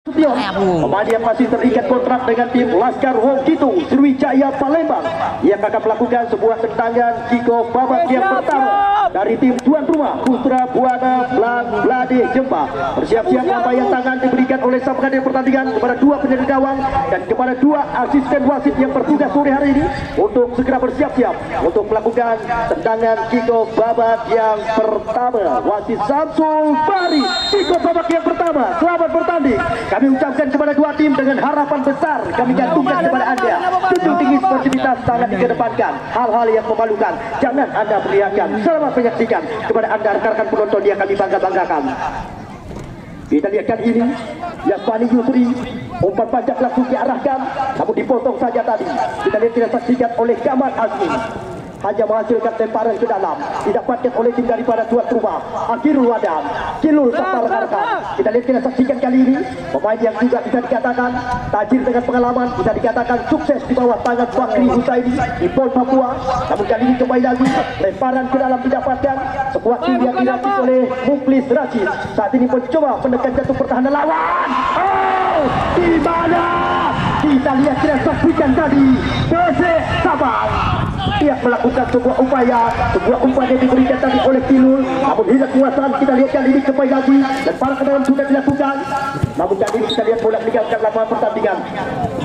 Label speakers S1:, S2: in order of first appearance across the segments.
S1: Pemain yang masih terikat kontrak dengan tim Laskar Wong Kitu Sriwijaya Palembang yang akan melakukan sebuah tendangan kickoff babak yang pertama dari tim tuan rumah Putra Buana Blade Jempa. Bersiap-siap lambaian tangan diberikan oleh sang pengadil pertandingan kepada dua penjaga gawang dan kepada dua asisten wasit yang bertugas sore hari ini untuk segera bersiap-siap untuk melakukan tendangan kickoff babak yang pertama. Wasit Samsul Bari, kickoff babak yang pertama. Selamat bertanding. Kami ucapkan kepada dua tim dengan harapan besar kami gantungkan kepada anda. Junjung tinggi sportivitas sangat dikedepankan. Hal-hal yang memalukan jangan anda perlihatkan. Selamat menyaksikan kepada anda rekan-rekan penonton yang kami bangga-banggakan. Kita lihat kali ini Yasmani Yusri, umpan panjang langsung diarahkan namun dipotong saja tadi. Kita lihat tidak saksikan oleh Kamal Azmi, hanya menghasilkan temparan ke dalam, didapatkan oleh tim daripada tuan rumah Akhirul Wadan Kilul Sapar rekan-rekan. Kita lihat kita saksikan kali ini pemain yang juga bisa dikatakan tajir dengan pengalaman, bisa dikatakan sukses di bawah tangan Bakri Husaini di PON Papua. Namun kali ini kembali lagi lemparan ke dalam didapatkan sebuah tim yang dirakit oleh Muklis Rashid. Saat ini mencoba menekan jatuh pertahanan lawan. Oh, di mana? Kita lihat kita saksikan tadi Persik Sabang. Dia melakukan sebuah upaya yang diberikan tadi oleh Kilul, namun hilang kuasaan. Kita lihat kali ini kembali lagi dan para ke dalam sudah dilakukan. Namun kali ini kita lihat bola meninggalkan lapangan pertandingan.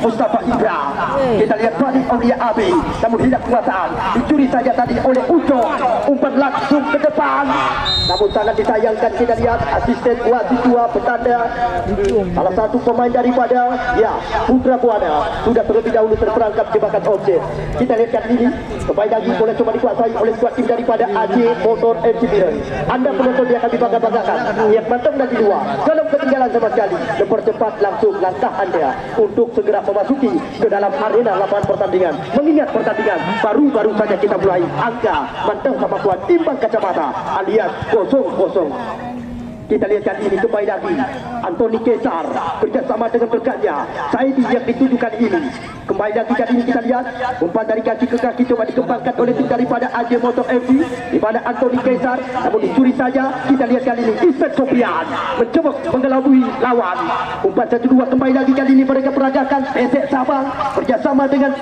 S1: Mustafa Ibra, kita lihat Fadil Aulia Abi, namun hilang kuasaan. Dicuri saja tadi oleh Uco, umpan langsung ke depan. Namun sangat disayangkan kita lihat asisten wasit dua petanda salah satu pemain daripada Putra Buana sudah terlebih dahulu terperangkap jebakan objek. Kita lihat kali ini kembali lagi boleh coba dikuasai oleh skuad tim daripada AJ Motor FC Biren. Anda penonton yang kami bangga-banggakan yang matang dan di luar dalam ketinggalan sama sekali. Mempercepat langsung langkah anda untuk segera memasuki ke dalam arena lapangan pertandingan. Mengingat pertandingan baru-baru saja kita mulai. Angka mantap sama kuat timbang kacamata alias 0-0. Kita lihat kali ini kembali lagi Anthony Kesar bersama dengan rekannya Saidi yang ditujukan ini. Kembali lagi kali ini kita lihat umpan dari kaki ke kaki coba dikembangkan oleh tim daripada AJ Motor FC di mana Anthony Kesar namun dicuri saja. Kita lihat kali ini Ismet Sofian mencoba mengelabui lawan. Umpan 1-2 kembali lagi kali ini mereka peragakan Persik Sabang bersama dengan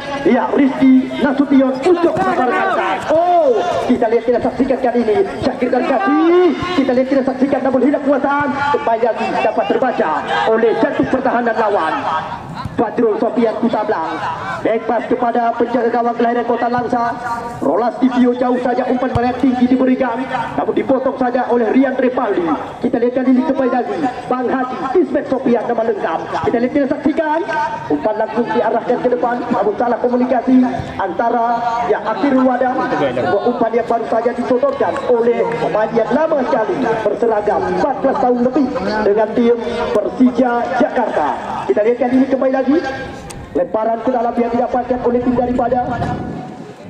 S1: Rizky Nasution untuk memperagakan. Oh, kita lihat kita saksikan kali ini Syakir dan Kasih. Kita lihat kita saksikan namun hilang kuasaan. Kembali lagi dapat terbaca oleh jatuh pertahanan lawan. Badrul Sofian Kutablang, back pass kepada penjaga gawang kelahiran Kota Langsa. Rolas Divio jauh saja, umpan melihat tinggi diberikan namun dipotong saja oleh Rian Repaldi. Kita lihat kali ini kembali lagi Bang Haji Ismet Sofian nama lengkap. Kita lihat kita saksikan umpan langsung diarahkan ke depan namun salah komunikasi antara Akhirul Wadah. Sebuah umpan yang baru saja disodorkan oleh pemain yang lama sekali berseragam 14 tahun lebih dengan tim Persija Jakarta. Kita lihat kali ini kembali lagi lemparan ke dalam yang didapatkan oleh tim daripada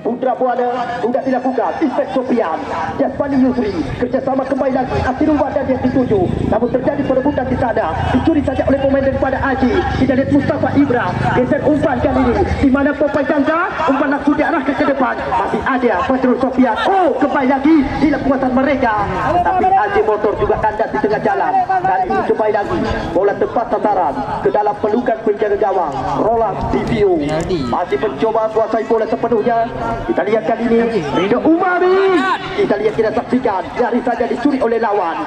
S1: Putra Buana sudah dilakukan. Ismet Sofian, Yasmani Yusri kerjasama kembali lagi Akhirul Wadan yang dituju namun terjadi perebutan di sana. Dicuri saja oleh pemain daripada Aji. Kita lihat Mustafa Ibra geser umpan kali ini di mana Popeye Gangga umpan langsung diarahkan ke depan. Masih ada Badrul Sofian. Oh, kembali lagi hilang kuasaan mereka tapi AJ Motor juga kandas di tengah jalan. Kali ini kembali lagi bola tepat sasaran ke dalam pelukan penjaga gawang Roland Divio. Masih mencoba kuasai bola sepenuhnya. Kita lihat kali ini Ridho Umami. Kita lihat kita saksikan dari saja dicuri oleh lawan.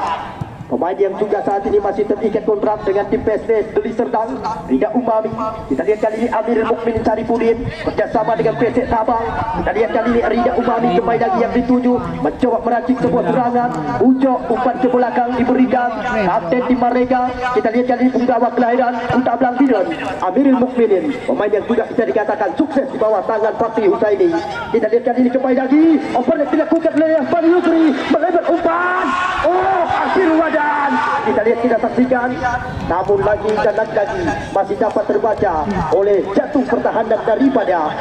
S1: Pemain yang juga saat ini masih terikat kontrak dengan tim PSS Deli Serdang, Ridho Umami. Kita lihat kali ini Amir Mukmin Sarifudin bersama dengan Persik Sabang. Kita lihat kali ini Ridho Umami kembali lagi yang dituju mencoba meracik sebuah serangan. Ucok umpan ke belakang diberikan kapten tim mereka. Kita lihat kali ini penggawa kelahiran Kutablang Biren Amir Mukminin, pemain yang juga bisa dikatakan sukses di bawah tangan Bakri Husaini. Kita lihat kali ini kembali lagi oper yang dilakukan oleh Yasmani Yusri melebar umpan. Oh, Akhirul Wadan. Kita lihat kita saksikan namun lagi dan lagi masih dapat terbaca oleh jatuh pertahanan daripada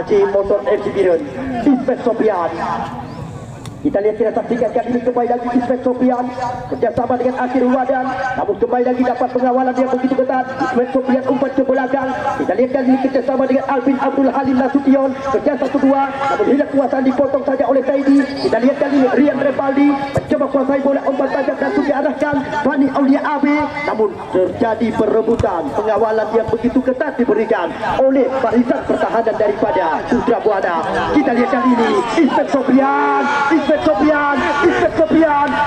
S1: AJ Motor FC Biren Ismet Sofian. Kita lihat, kita saksikan kali ini kembali lagi Ismet Sofian kerjasama dengan Akhir Wadan, namun kembali lagi dapat pengawalan yang begitu ketat. Ismet Sofian umpan ke belakang. Kita lihat kali ini kerjasama dengan Alvin Abdul Halim Nasution, kerja 1-2, namun hilang kuasaan dipotong saja oleh Saidi. Kita lihat kali ini Rian Revaldi mencoba kuasai bola, umpan tajam dan sudah diarahkan Fani Aulia Abe, namun terjadi perebutan. Pengawalan yang begitu ketat diberikan oleh barisan pertahanan daripada Putra Buana. Kita lihat kali ini Ismet Sofian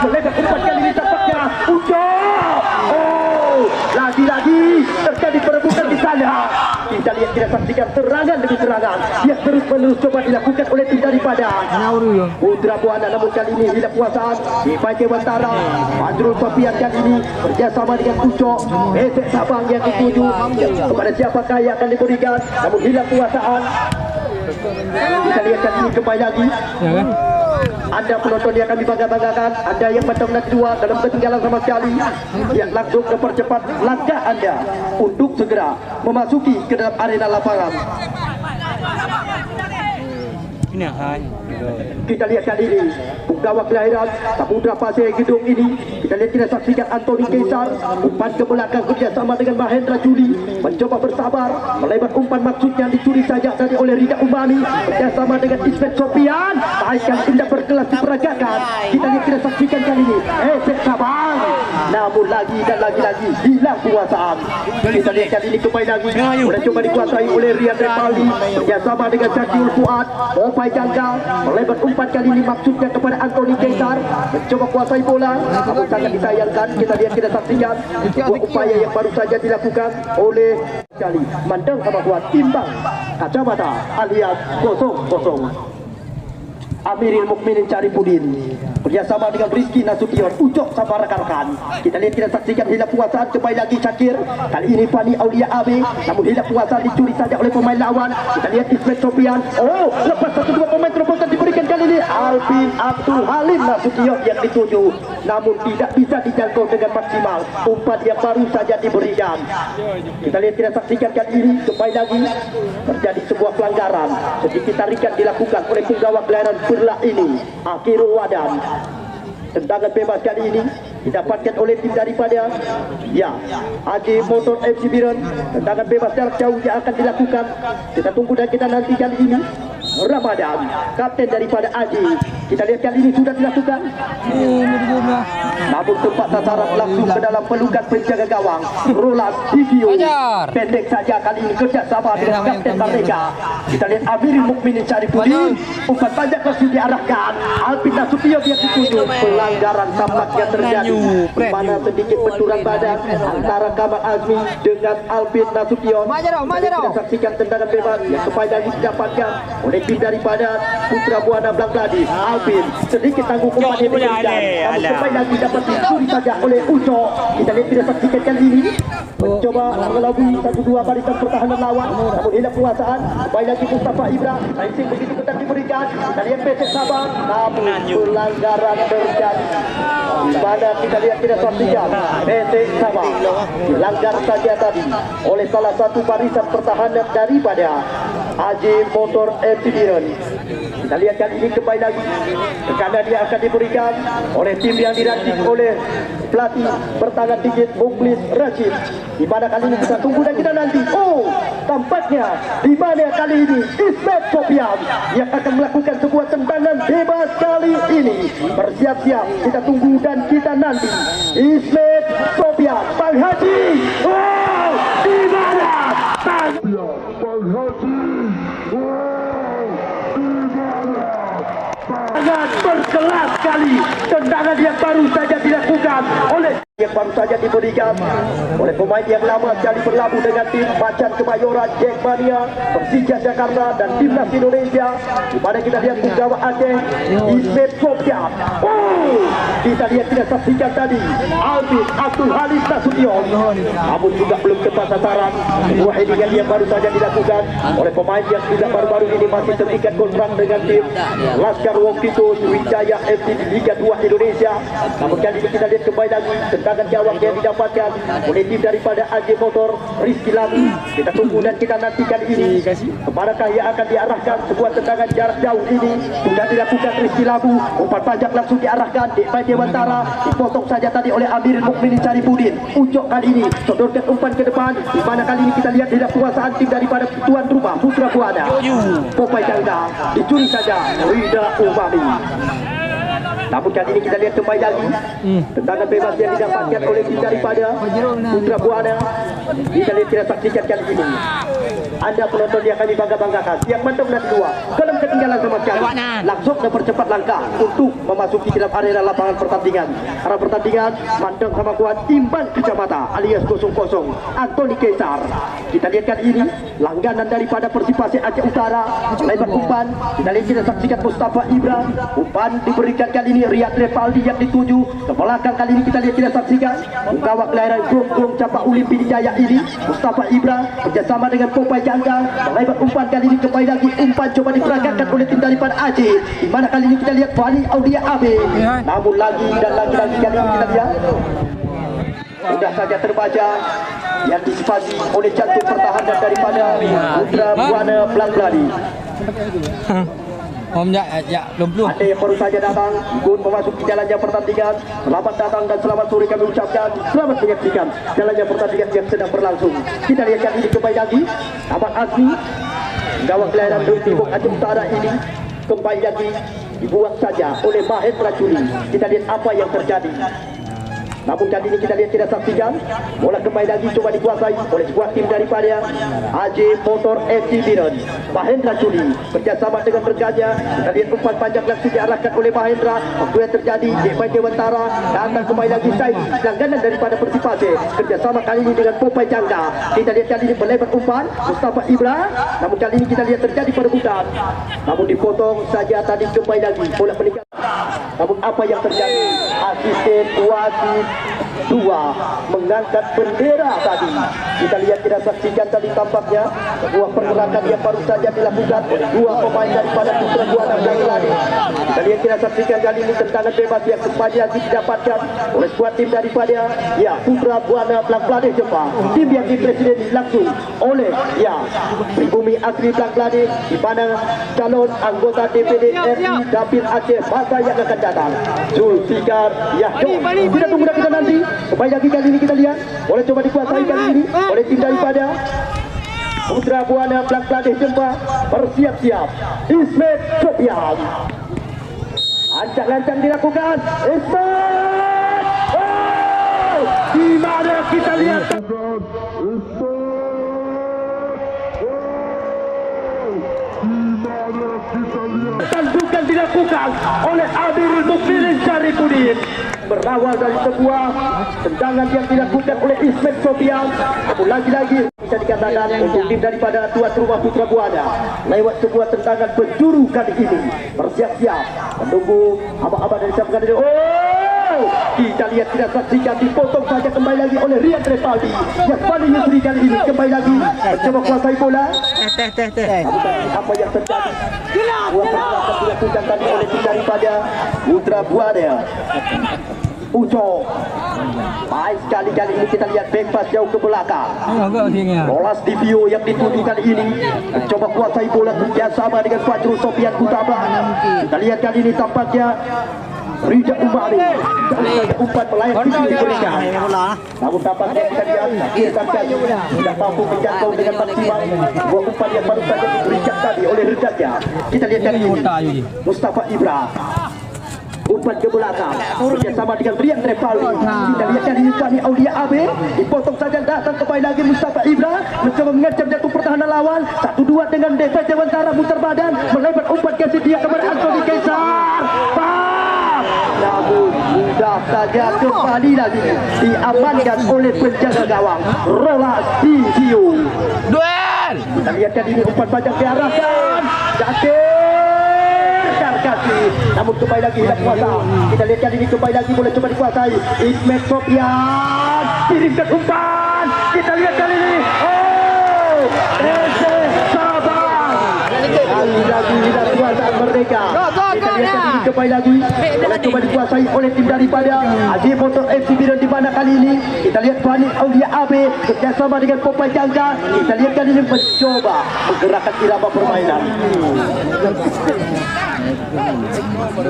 S1: meledak umpan kali ini tampaknya Ucok. Oh, lagi-lagi terjadi perebutan di sana. Kita lihat, kita saksikan serangan demi serangan yang terus-menerus coba dilakukan oleh tim daripada Putra Buana, namun kali ini hilang kuasaan di bagian utara. Fajrul Sofian kali ini kerjasama dengan Ucok, Esek Sabang yang dituju kepada siapakah yang akan diberikan, namun hilang kuasaan. Kita lihat kali ini kembali lagi. Anda penonton yang kami bangga-banggakan, Anda yang pada menit 2 dalam ketinggalan sama sekali, yang langsung mempercepat langkah Anda untuk segera memasuki ke dalam arena lapangan. Kita lihat kali ini penggawa kelahiran Samudra Pasir Gedung ini. Kita lihat, kita saksikan Anthony Kaisar umpan ke belakang kerjasama dengan Mahendra Juli, mencoba bersabar melebar umpan, maksudnya dicuri saja tadi oleh Rida Umami kerjasama dengan Ismet Sofian. Baik yang indah berkelas diperagakan. Kita lihat, kita saksikan kali ini Esek Sabang, namun lagi dan lagi hilang kuasaan. Kita lihat kali ini kembali lagi sudah coba dikuasai oleh Rian Revaldi kerjasama dengan Syakir Fuad. Opai jangka melebar umpan kali ini maksudnya kepada Anthony Kaisar, mencoba kuasai bola, namun sangat disayangkan. Kita lihat, kita saksikan sebuah upaya yang baru saja dilakukan oleh kali Mandang sama kuat timbang kacamata alias 0-0. Amiril Mukminin Caripudin kerjasama dengan Rizky Nasution, Ucok sama rekan-rekan. Kita lihat, kita saksikan hilang kuasaan kembali lagi Syakir. Kali ini Fani Aulia Abe, namun hilang kuasaan dicuri saja oleh pemain lawan. Kita lihat Ismet Sofian. Oh, lepas 1-2 pemain terobosan diberikan kali ini Alvin Abdul Halim Nasution yang dituju, namun tidak bisa dijangkau dengan maksimal. Umpan yang baru saja diberikan. Kita lihat, kita saksikan kali ini kembali lagi terjadi sebuah pelanggaran. Sedikit tarikan dilakukan oleh penggawa kelahiran Perla ini Akhir Wadan. Tendangan bebas kali ini didapatkan oleh tim daripada Aji Motor FC Biren. Tendangan bebas jarak jauh yang akan dilakukan. Kita tunggu dan kita nanti kali ini Ramadan, kapten daripada Aji. Kita lihat kali ini sudah dilakukan, namun tempat sasaran langsung ke dalam pelukan penjaga gawang Roland Divio. Pendek saja kali ini kerjasama dengan kapten Merdeka. Kita lihat Amiril Mukminin Caripudin, umpan panjang langsung diarahkan Alvin Nasution yang dituju. Pelanggaran tampaknya terjadi, di mana sedikit benturan badan antara Kamal Azmi dengan Alvin Nasution. Kita saksikan tendangan bebas yang kembali lagi didapatkan oleh tim daripada Putra Buana Blangladi. Alvin sedikit tanggung umpan yang diberikan, namun kembali lagi dapat dicuri saja oleh Ucok. Kita lihat, kita saksikan kali ini mencoba mengelabui 1-2 barisan pertahanan lawan, namun hilang kuasaan. Kembali lagi Mustafa Ibra, racing begitu ketat diberikan. Kita lihat Esek Sabang, namun pelanggaran terjadi, di mana kita lihat, kita saksikan Esek Sabang dilanggar saja tadi oleh salah satu barisan pertahanan daripada Aji Motor FC Biren. Kita lihat kali ini kembali lagi tekanan dia akan diberikan oleh tim yang dirancang oleh pelatih bertangan dikit Mukhlis Rashid. Di mana kali ini kita tunggu dan kita nanti. Oh, tampaknya di mana kali ini Ismet Sofian yang akan melakukan sebuah tendangan bebas kali ini. Bersiap-siap, kita tunggu dan kita nanti. Ismet Sofian, Bang Haji. Oh, di mana Bang Haji? Sangat berkelas sekali tendangan yang baru saja dilakukan oleh yang baru saja diberikan oleh pemain yang lama sekali berlabuh dengan tim Macan Kemayoran, Jackmania, Persija Jakarta dan Timnas Indonesia. Di mana kita lihat penggawa Aceh Ismet Sofian. Oh, kita lihat, kita saksikan tadi Alvin Abdul Halim Nasution, namun juga belum tepat sasaran. Sebuah headingan yang baru saja dilakukan oleh pemain yang sudah baru-baru ini masih terikat kontrak dengan tim Laskar Wong Kito Sriwijaya FC di Liga 2 Indonesia. Namun kali ini kita lihat kembali lagi tendangan jawab yang didapatkan oleh tim daripada AJ Motor Rizky Labu. Kita tunggu dan kita nantikan ini kemanakah yang akan diarahkan. Sebuah tendangan jarak jauh ini sudah dilakukan Rizky Labu. Umpan panjang langsung diarahkan di Pai Dewantara, dipotong saja tadi oleh Amirul Mukminin Saripudin. Ucok kali ini sodorkan umpan ke depan, di mana kali ini kita lihat tidak kuasaan tim daripada tuan rumah Putra Buana. Popai Jangda dicuri saja Rida Umami. Namun kali ini kita lihat kembali lagi tendangan bebas yang didapatkan oleh tim daripada Putra Buana. Kita lihat, kita saksikan kali ini. Anda penonton yang kami bangga-banggakan, yang mantap dan kedua dalam ketinggalan sama sekali, langsung mempercepat langkah untuk memasuki dalam area lapangan pertandingan. Arah pertandingan Mandang sama kuat imbang kacamata alias 0-0 Anthony Kaisar. Kita lihat kali ini langganan daripada Persipasi Aceh Utara, lebar umpan. Kita lihat, kita saksikan Mustafa Ibra. Umpan diberikan kali ini Riyad Revaldi yang dituju ke belakang. Kali ini kita lihat, kita saksikan gawak kelahiran Grong Capak Ulimpi Jaya ini Mustafa Ibra bersama dengan Popai Jangga melebar umpan. Kali ini kembali lagi umpan coba diperagakan oleh tim daripada Aceh, di mana kali ini kita lihat Fani Aulia Abe. Namun lagi dan lagi-lagi kali ini kita lihat sudah saja terbaca yang disipasi oleh jantung pertahanan daripada Putra Buana Blangladi.
S2: Om ya belum.
S1: Ada yang baru saja datang ikut memasuki jalannya pertandingan. Selamat datang dan selamat sore kami ucapkan. Selamat menyaksikan jalannya pertandingan yang sedang berlangsung. Kita lihat kali ini kembali lagi Ahmad Azmi, gawang kelahiran Tibok Aceh Utara ini kembali lagi dibuang saja oleh Mahendra Juli. Kita lihat apa yang terjadi. Namun kali ini kita lihat, kita saksikan bola kembali lagi coba dikuasai oleh sebuah tim daripada AJ Motor FC Biren. Mahendra Juli kerjasama dengan rekannya. Kita lihat umpan panjang langsung diarahkan oleh Mahendra. Waktu yang terjadi di Pai Dewantara, datang kembali lagi Saidi, langganan daripada Persipasi kerjasama kali ini dengan Popai Jangda. Kita lihat kali ini melebar umpan Mustafa Ibra. Namun kali ini kita lihat terjadi perebutan, namun dipotong saja tadi kembali lagi bola meninggal. Namun apa yang terjadi? Asisten wasit 2 mengangkat bendera tadi. Kita lihat, kita saksikan tadi tampaknya sebuah pergerakan yang baru saja dilakukan oleh 2 pemain daripada Putra Buana Blangladi. Kita lihat, kita saksikan kali ini tendangan bebas yang kembali lagi didapatkan oleh sebuah tim daripada Putra Buana Blangladi Jepang. Tim yang dipresiden langsung oleh Pribumi Agri Blangladi, di mana calon anggota DPD RI Dapil Aceh masa yang akan datang Zulfikar Yahyo. Kita tunggu dan kita nanti. Kembali lagi kali ini kita lihat boleh coba dikuasai kali ini oleh tim daripada Putra Buana Blangladi Jepang. Bersiap-siap Ismet Sofian. Ancang-ancang dilakukan Ismet. Di mana kita lihat tandukan dilakukan oleh Amirul Mukminin Saripudin. Berawal dari sebuah tendangan yang dilakukan oleh Ismet Sofian. Namun lagi-lagi bisa dikatakan untuk tim daripada tuan rumah Putra Buana lewat sebuah tendangan penjuru kali ini. Bersiap-siap menunggu abang-abang dari samping dari kita lihat, kita saksikan dipotong saja kembali lagi oleh Riyad Revaldi. Yang paling Yusri kali ini kembali lagi mencoba kuasai bola. Apa yang terjadi? Buat pergerakan dilakukan tadi oleh tim daripada Putra Buana. Ucok baik sekali kali ini kita lihat back pass jauh ke belakang. Lolas di Vio yang dituju kali ini mencoba kuasai bola kerjasama dengan Fajrul Sofian Kutaba. Kita lihat kali ini tampaknya Rida Umari umpan melayang tinggi diberikan. Namun tampaknya kita lihat tidak mampu menjangkau dengan maksimal sebuah umpan yang baru saja diberikan tadi oleh rekannya. Kita lihat kali ini Mustafa Ibra umpan ke belakang bersama dengan Riyad Revaldi. Kita lihat kali ini Fani Aulia Abe dipotong saja, datang kembali lagi Mustafa Ibra mencoba mengancam jantung pertahanan lawan. 1-2 dengan Desa Dewantara muter badan melebar umpan kasih dia kepada Anthony Kaisar. Namun mudah saja kembali lagi diamankan oleh penjaga gawang Rolas di Vio.
S2: Duel.
S1: Kita lihat kali ini umpan panjang diarahkan kasih, namun kembali lagi hilang kuasa. Kita lihat kali ini kembali lagi boleh coba dikuasai Ismet Sofian, kirimkan umpan. Kita lihat kali ini Ese Sabang kali lagi hilang kuasa mereka. mereka. Kita lihat kali ini kembali lagi boleh coba dikuasai oleh tim daripada Haji Motor FC Biren di mana kali ini kita lihat Fani Aulia AB kerjasama dengan Popeye Jangka. Kita lihat kali ini mencoba menggerakkan irama permainan.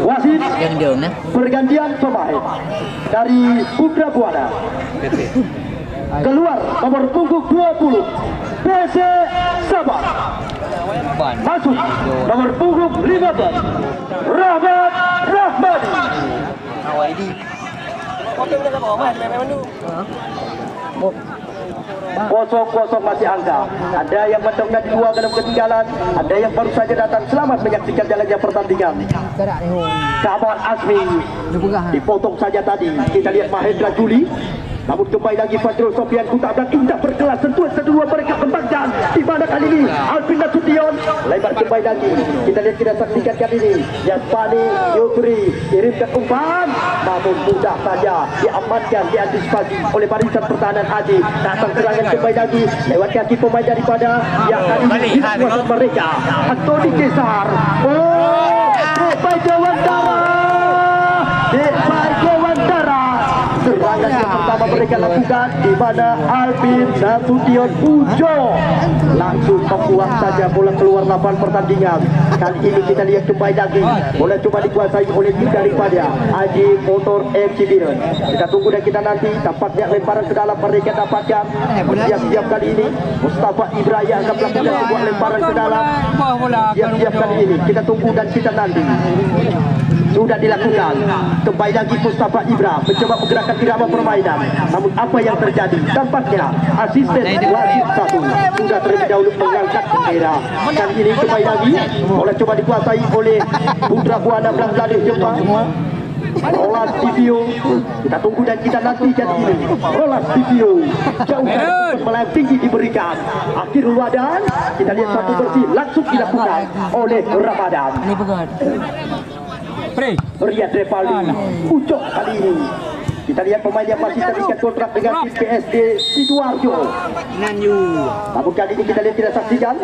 S1: Wasit pergantian pemain dari Putra Buana. Keluar nomor punggung 20 PC Sabah. Masuk nomor punggung 15 Rahmat Rahmadi. Kosong masih angka. Ada yang mendongkrak di dua dalam ketinggalan, ada yang baru saja datang. Selamat menyaksikan jalannya pertandingan. Kabar Azmi dipotong saja tadi. Kita lihat Mahendra Juli. Namun kembali lagi Fajrul Sofian kutabrak indah berkelas, sentuhan kedua mereka kembangkan. Di mana kali ini Alvin Nasution lebar kembali lagi. Kita lihat, kita saksikan kali ini Yasmani Yusri kirimkan umpan, namun mudah saja diamankan, diantisipasi oleh barisan pertahanan Haji. Datang serangan kembali lagi lewat kaki pemain daripada yang kali ini di kuasa mereka Antoni Kesar. Depai Dewantara, Depai Dewantara. Serangan yang pertama mereka lakukan di mana Alvin Nasution Ujo langsung membuang saja bola keluar lapangan pertandingan. Kali ini kita lihat kembali lagi bola coba dikuasai oleh tim daripada Haji Motor FC Biren. Kita tunggu dan kita nanti tampaknya lemparan ke dalam mereka dapatkan. Siap-siap kali ini Mustafa Ibrahim akan melakukan sebuah lemparan ke dalam. Siap-siap kali ini kita tunggu dan kita nanti. Sudah dilakukan. Kembali lagi Mustafa Ibra mencoba menggerakkan irama permainan. Namun apa yang terjadi? Tampaknya asisten wasit satu sudah terlebih dahulu mengangkat bendera. Kali ini kembali lagi bola coba dikuasai oleh Putra Buana Bangladesh Jepang. Rolas Divio, kita tunggu dan kita nantikan ini. Rolas Divio jauh melayang tinggi diberikan. Akhirul Wadan, kita lihat satu bersih langsung dilakukan oleh Ramadan. Riyad Revaldi Ucok kali ini. Kita lihat pemain yang masih terikat kontrak dengan tim PSD Sidoarjo. Namun kali ini kita lihat, kita saksikan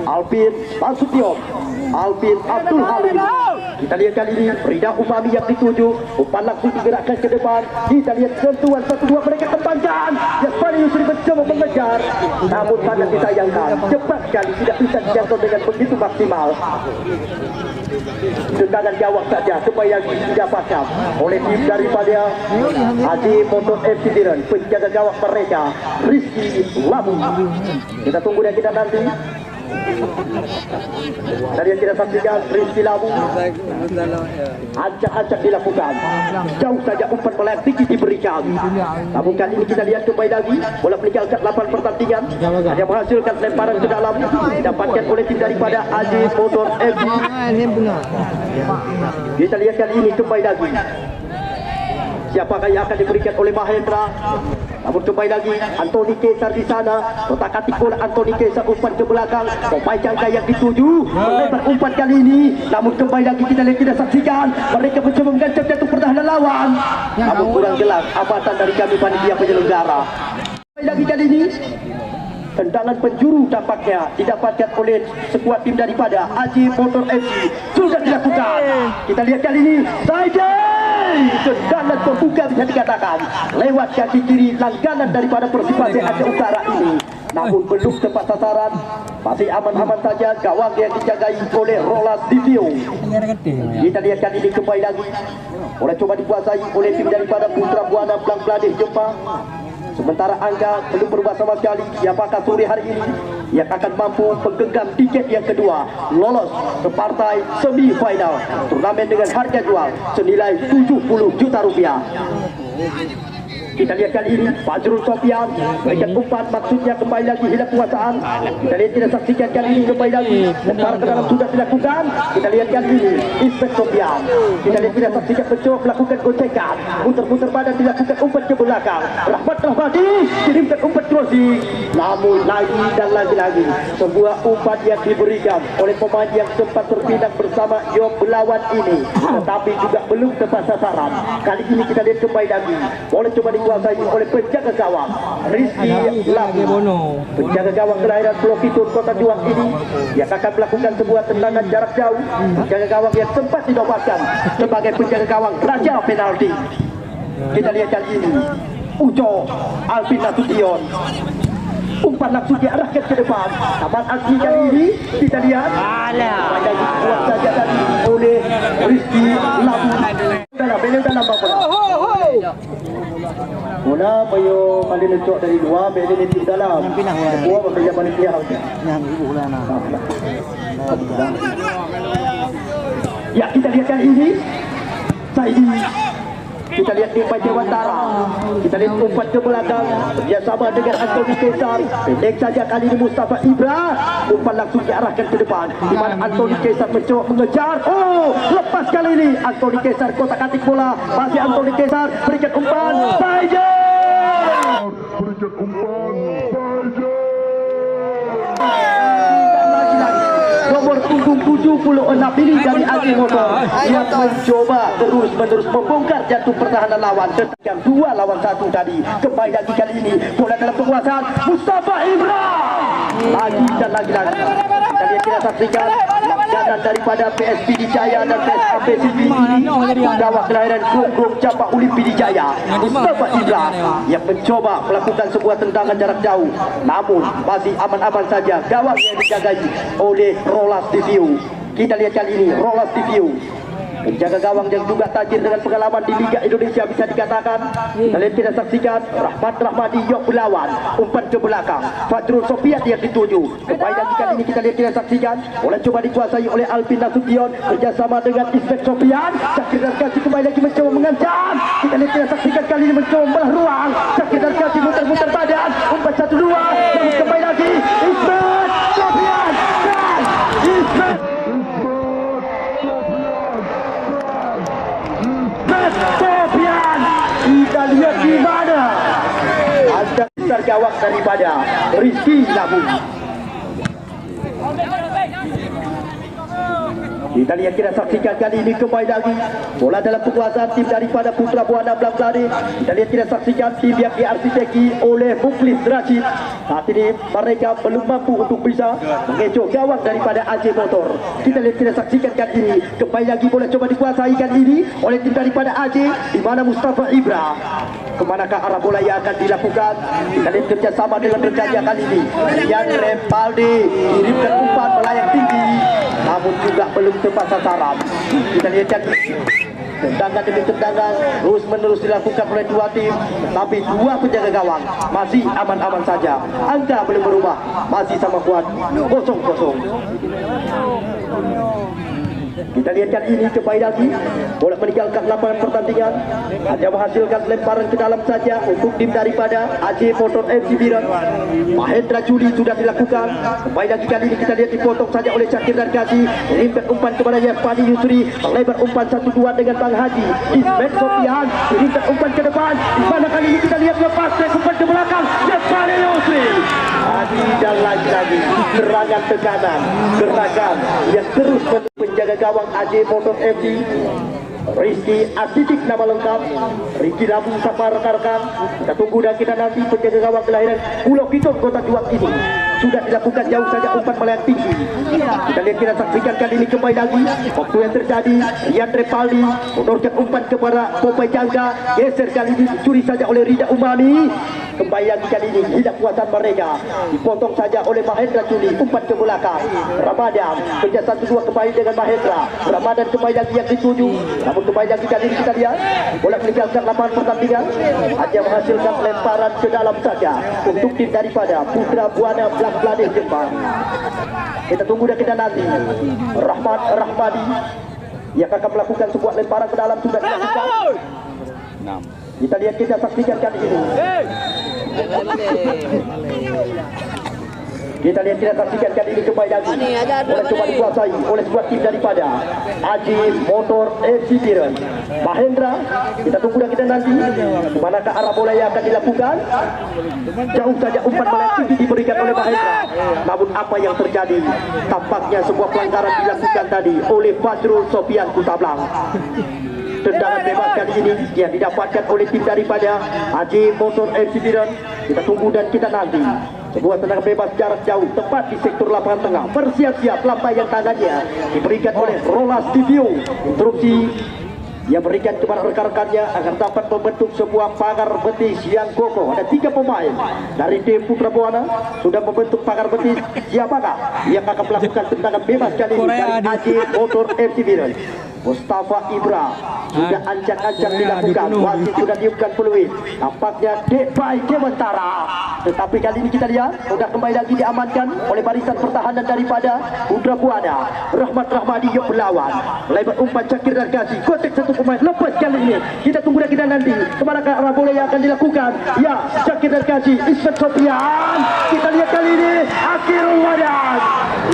S1: Alvin Nasution, Alvin Abdul Halim. Kita lihat kali ini Rida Umami yang dituju, umpan langsung digerakkan ke depan. Kita lihat sentuhan satu-dua mereka kembangkan. Yasmani Yusri mencoba mengejar, namun sangat disayangkan cepat sekali tidak bisa dijangkau dengan begitu maksimal. Tendangan gawang saja supaya didapatkan oleh tim daripada Haji Motor FC Biren. Penjaga gawang mereka Rizky Labu. Kita tunggu dan kita nanti. Dari yang kita saksikan Rizky Labu acak-acak dilakukan, jauh saja umpan melayang tinggi diberikan. Namun kali ini kita lihat kembali lagi bola meninggalkan lapangan pertandingan. Ada menghasilkan lemparan ke dalam didapatkan oleh tim daripada Haji Motor FC. Kita lihat kali ini kembali lagi siapakah yang akan diberikan oleh Mahendra. Namun kembali lagi Antoni Kesar di sana, otak-atik bola Antoni Kesar, umpan ke belakang, Popeye Jangka yang dituju melebar umpan kali ini. Namun kembali lagi kita lihat, kita saksikan mereka mencoba mengancam jantung pertahanan lawan, namun kurang jelas hambatan dari kami panitia penyelenggara. Kembali lagi kali ini tendangan penjuru dampaknya didapatkan oleh sekuat tim daripada Haji Motor FC. Sudah dilakukan. Kita lihat kali ini tendangan terbuka bisa dikatakan lewat kaki kiri langganan daripada Persipasi Aceh Utara ini. Namun belum tepat sasaran, masih aman-aman saja gawang yang dijagai oleh Rolas Divio. Kita lihat kali ini kembali lagi bola coba dikuasai oleh tim daripada Putra Buana Bangladesh Jepang. Sementara angka belum berubah sama sekali. Siapakah sore hari ini yang akan mampu menggenggam tiket yang kedua lolos ke partai semifinal turnamen dengan harga jual senilai 70 juta rupiah. Kita lihat kali ini Fajrul Sofian berikan umpan, maksudnya kembali lagi hilang kuasaan. Kita lihat, kita saksikan kali ini kembali lagi lempar ke dalam sudah dilakukan. Kita lihat kali ini Ismet Sofian. Kita lihat, kita saksikan mencoba melakukan gocekan, muter-muter badan dilakukan umpan ke belakang. Rahmat Rahmadi kirimkan umpan crossing Namun lagi dan lagi-lagi sebuah umpan yang diberikan oleh pemain yang sempat terpindah bersama Yop Belawan ini, tetapi juga belum tepat sasaran. Kali ini kita lihat kembali lagi, boleh coba dikuasai oleh penjaga gawang Rizky Labu. Penjaga gawang kelahiran Blok Itun Kota Juang ini yang akan melakukan sebuah tendangan jarak jauh. Penjaga gawang yang sempat dinobatkan sebagai penjaga gawang raja penalti. Kita lihat kali ini Ujo Alvin Nasution, umpan langsung diarahkan ke depan. Taman Alfi kali ini kita lihat banyak dibuat saja tadi oleh Rizky Labu. Beli dalam bola. Bola bayo kali lecok dari dua, beli di dalam. Semua bekerja panitia. Ya, kita lihat kali ini Saidi. Kita lihat umpan Dewantara. Kita lihat umpan ke belakang bersama dengan Anthony Kaisar. Pendek saja kali ini Mustafa Ibra. Umpan langsung diarahkan ke depan, di mana Anthony Kaisar mencoba mengejar. Oh, lepas kali ini Anthony Kaisar kotak-atik bola. Masih Anthony Kaisar berikan umpan. Saja. Berikan umpan. Nomor punggung 76 ini dari Aceh Motor yang mencoba terus-menerus membongkar jantung pertahanan lawan. Tetapi 2 lawan 1 tadi. Kembali lagi kali ini bola dalam penguasaan Mustafa Ibra. Lagi dan lagi-lagi. Kita lihat, kita saksikan langganan daripada PSP Jaya dan PSAP ini. Gawang kelahiran Gong Campak Ulimpi Jaya Mustafa Ibra yang mencoba melakukan sebuah tendangan jarak jauh, namun masih aman-aman saja. Gawang yang dijagai oleh Rolas Diviu. Kita lihat kali ini Rolas Diviu, penjaga gawang yang juga tajir dengan pengalaman di Liga Indonesia bisa dikatakan. Kita lihat, kita saksikan Rahmat Rahmadi Yok Belawan, umpan ke belakang Fadrul Sofiat yang dituju. Kembali lagi kali ini kita lihat, kita saksikan bola coba dikuasai oleh Alvin Nasution kerjasama dengan Ismet Sofian. Syakir Darkasi kembali lagi mencoba mengancam. Kita lihat, kita saksikan kali ini mencoba membelah ruang. Syakir Darkasi muter-muter badan, umpan 1-2, namun kembali lagi Ismet Sofian dan Ismet Sofian. Kita lihat di mana ada besar gawang daripada Rizky Labu. Kita lihat, kita saksikan kali ini kembali lagi bola dalam penguasaan tim daripada Putra Buana Blangklari. Kita lihat, kita saksikan tim yang diarsiteki oleh Muklis Rashid. Saat ini mereka belum mampu untuk bisa mengecoh gawang daripada Aceh Motor. Kita lihat, kita saksikan kali ini kembali lagi bola coba dikuasai kali ini oleh tim daripada Aceh, di mana Mustafa Ibra. Kemanakah arah bola yang akan dilakukan? Kita lihat kerjasama dengan rekannya kali ini. Yang Repaldi kirimkan umpan melayang tinggi, namun juga belum tepat sasaran. Kita lihat tendangan demi tendangan terus menerus dilakukan oleh dua tim, tapi dua penjaga gawang masih aman-aman saja. Angka belum berubah, masih sama kuat 0-0. Kita lihat kali ini kembali lagi bola meninggalkan lapangan pertandingan, hanya menghasilkan lemparan ke dalam saja untuk tim daripada Aceh Motor FC Biran. Mahendra Juli sudah dilakukan. Kembali lagi kali ini kita lihat dipotong saja oleh Syakir Darkasi. Kirimkan umpan kepada Yafani Yusri, melebar umpan 1-2 dengan Bang Haji. Ismet Sofian kirimkan umpan ke depan, di mana kali ini kita lihat lepas umpan ke belakang Yafani Yusri. Lagi dan lagi serangan tekanan, gerakan yang terus penjaga gawang Aceh Motor FC Rizky Asidik nama lengkap Rizky Labu sama rekan-rekan. Kita tunggu dan kita nanti penjaga gawang kelahiran Pulau Kitong Kota Juang ini sudah dilakukan jauh saja umpan melayang tinggi. Kita lihat, kita saksikan kali ini kembali lagi waktu yang terjadi. Rian Repaldi menorkan umpan kepada Popeye Jangga, geser kali ini dicuri saja oleh Rida Umami. Kembali lagi kali ini tidak kuatan mereka, dipotong saja oleh Mahendra Juli, umpan ke belakang Ramadan, kerja 1-2 kembali dengan Mahendra. Ramadan kembali lagi yang dituju, namun kembali lagi kali ini kita lihat bola meninggalkan lapangan pertandingan, hanya menghasilkan lemparan ke dalam saja untuk tim daripada Putra Buana Blangklari Jepang. Kita tunggu dan kita nanti Rahmat Rahmadi yang akan melakukan sebuah lemparan ke dalam sudah dilakukan. Kita lihat, kita saksikan kali ini. Kita lihat, kita saksikan kali ini kembali lagi oleh coba dikuasai oleh sebuah tim daripada Aji Motor FC Biren. Mahendra, kita tunggu dan kita nanti manakah arah bola yang akan dilakukan. Jauh saja umpan bola tinggi diberikan oleh Mahendra. Namun apa yang terjadi? Tampaknya sebuah pelanggaran dilakukan tadi oleh Fajrul Sofian Kutablang. Tendangan bebas kali ini yang didapatkan oleh tim daripada Aji Motor FC Biren. Kita tunggu dan kita nanti. Sebuah tendangan bebas jarak jauh tepat di sektor lapangan tengah. Bersiap-siap lambaian tangannya diberikan oleh Rolas Divio. Instruksi yang berikan kepada rekan-rekannya agar dapat membentuk sebuah pagar betis yang kokoh. Ada 3 pemain dari tim Putra Buana sudah membentuk pagar betis. Siapakah yang akan melakukan tendangan bebas kali ini dari Aji Motor FC Biren? Mustafa Ibra sudah ancang-ancang dilakukan, wasit sudah diumkan peluit. Nampaknya Dek Bai Kewantara, tetapi kali ini kita lihat sudah kembali lagi diamankan oleh barisan pertahanan daripada Putra Buana. Rahmat Rahmadi yang berlawan, lebar umpan Cakir dan Kasih, kotek satu pemain lepas kali ini. Kita tunggu dan kita nanti kemana arah bola yang akan dilakukan. Ya, Cakir dan Kasih, Isfat Sofian. Kita lihat kali ini Akhirul Wadan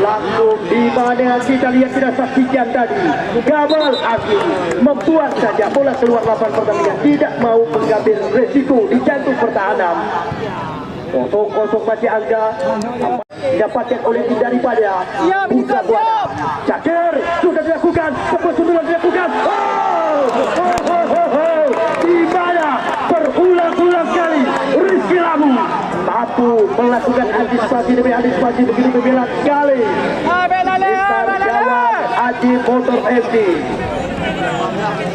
S1: langsung di mana kita lihat, kita saksikan tadi. Gamal Akhir membuat saja bola keluar lapangan pertandingan, tidak mau mengambil resiko di jantung pertahanan. 0-0 masih angka didapatkan oleh tim daripada Putra Buana. Cakir sudah dilakukan, sundulan dilakukan. Di mana berulang-ulang kali Rizky Lamu mampu melakukan antisipasi demi antisipasi begitu membela kali. Aji Motor FC.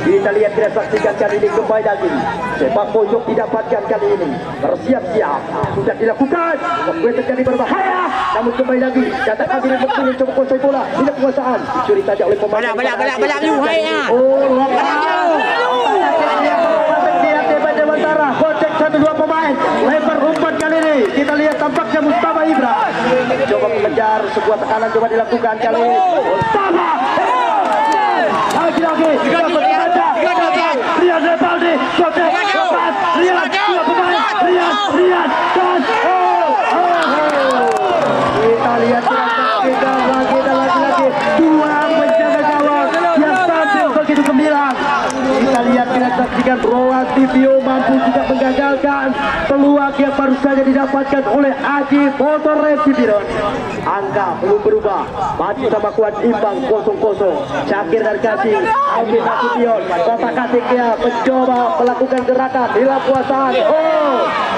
S1: Kita lihat, kita saksikan kali ini kembali lagi. Sepak pojok didapatkan kali ini. Bersiap-siap sudah dilakukan. Waktu terjadi berbahaya. Namun kembali lagi datang Adil Mekini coba kuasai bola. Tidak penguasaan. Dicuri saja oleh pemain.
S2: Balak lu hai ya.
S1: Kocek 1-2 pemain. Lebar umpan kali ini. Kita lihat tampaknya Mustafa Ibra coba mengejar, sebuah tekanan coba dilakukan kali ini. Mustafa lagi-lagi Rian Rebaldi, Kotek, lepas Rian, 2 pemain, Rian dan kita lihat kita lagi 2 penjaga gawang yang tampil begitu gembira. Kita lihat, kita saksikan Roland Divio mampu juga menggagalkan peluang yang baru saja didapatkan oleh Aji Motor FC Biren. Angka belum berubah, maju sama kuat imbang 0-0. Cakir dan Kasih, Alvin Nasution, kotak kasih dia mencoba melakukan gerakan hilang kuasaan.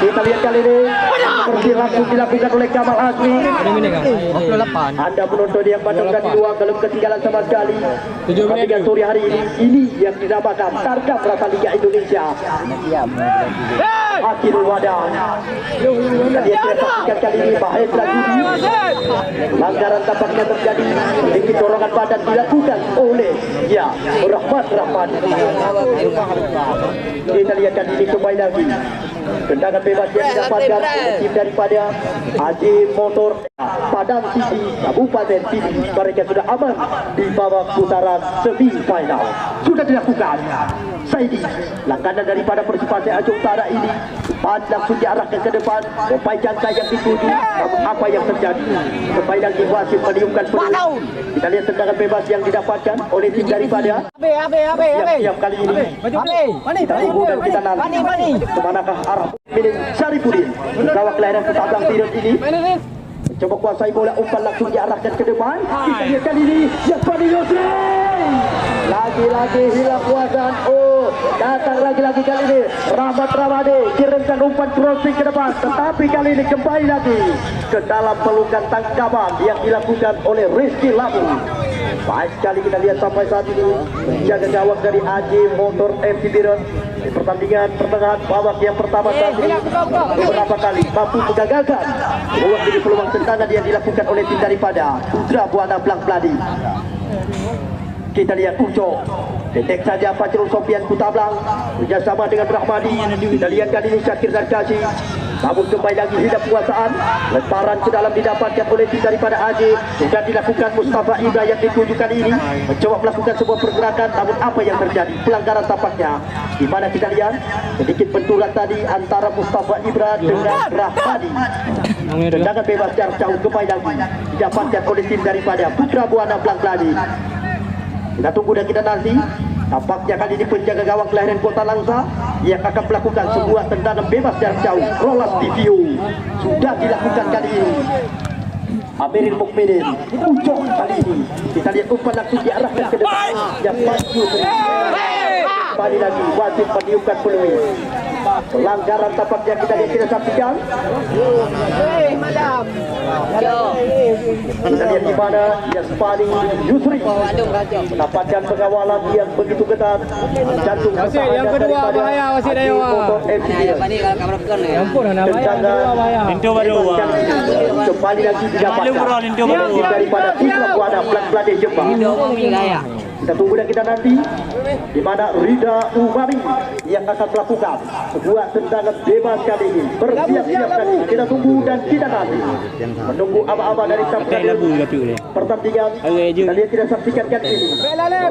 S1: Kita lihat kali ini seperti langsung dilakukan oleh Kamal Azmi. Anda menonton yang Bandung dan di luar belum ketinggalan sama sekali. Pertandingan sore hari ini yang dinamakan Tarkam Rasa Liga Indonesia. Akhirul Wadah. Kita lihat, kita saksikan kali ini Mahendra Judi. Pelanggaran tampaknya terjadi, sedikit dorongan badan dilakukan oleh Rahmat Rahmadi. Kita lihat kali ini kembali lagi tendangan bebas yang didapatkan oleh tim daripada Aji Motor Padang Sisi Kabupaten Pidi. Mereka sudah aman di babak putaran semifinal. Sudah dilakukan Saidi, langganan daripada Persipasi Aceh Utara ini langsung diarahkan ke depan. Pemain jangka yang dituju, namun apa yang terjadi? Kembali lagi wasit meniupkan peluit. Kita lihat tendangan bebas yang didapatkan oleh tim daripada yang kali ini. Kita tunggu dan kita nanti kemanakah arah milik Syarifudin. Gawang kelahiran Kutablang Biren ini coba kuasai bola, umpan langsung diarahkan ke depan. Kita lihat kali ini Yasmani Yusri lagi-lagi hilang kuasaan. Datang lagi-lagi kali ini Rahmat Ramadi, kirimkan umpan crossing ke depan, tetapi kali ini kembali lagi ke dalam pelukan tangkapan yang dilakukan oleh Rizky Lamu. Baik sekali kita lihat sampai saat ini menjaga gawang dari Aji Motor FC Biren di pertandingan pertengahan babak yang pertama saat ini beberapa kali mampu menggagalkan peluang dari peluang tendangan yang dilakukan oleh tim daripada Putra Buana Blang Pladi. Kita lihat Uco, detek saja Fajrul Sofian Kutablang bekerjasama dengan Rahmadi. Kita lihat kali ini Syakir dan Kasih namun kembali lagi hidup kuasaan. Lemparan ke dalam didapatkan oleh tim daripada Haji. Sudah dilakukan Mustafa Ibra yang ditunjukkan ini mencoba melakukan sebuah pergerakan, namun apa yang terjadi? Pelanggaran tampaknya. Di mana kita lihat sedikit benturan tadi antara Mustafa Ibra dengan Rahmadi. Tendangan bebas jarak jauh kembali lagi didapatkan oleh tim daripada Putra Buana Blangkladi. Kita tunggu dan kita nanti. Tampaknya kali ini penjaga gawang kelahiran Kota Langsa yang akan melakukan sebuah tendangan bebas jarak jauh. Rolas Divio sudah dilakukan kali ini. Amiril Mukminin ujung kali ini. Kita lihat umpan langsung diarahkan ke depan. Yang maju kembali lagi wasit meniupkan peluit. Pelanggaran tampaknya kita saksikan. Kita lihat di mana Yasmani Yusri mendapatkan pengawalan yang begitu ketat. Jantung
S2: yang kedua bahaya wasit ayo.
S1: Kembali lagi didapatkan daripada Putra Buana Blangkladi Jepang. Kita tunggu dan kita nanti di mana Rida Umami yang akan melakukan sebuah tendangan bebas kali ini. Bersiap-siap kali ini. Kita tunggu dan kita nanti menunggu aba-aba dari pertandingan. Kita lihat kita saksikan kali ini.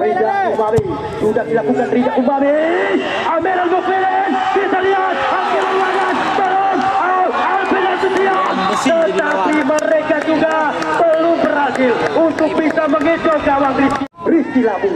S1: Rida Umami sudah dilakukan. Rida Umami, Amirul Mukminin. Kita lihat Amirul Wadan belum Alvin Setian, tetapi mereka juga belum berhasil untuk bisa mengejar gawang Rizky Labu.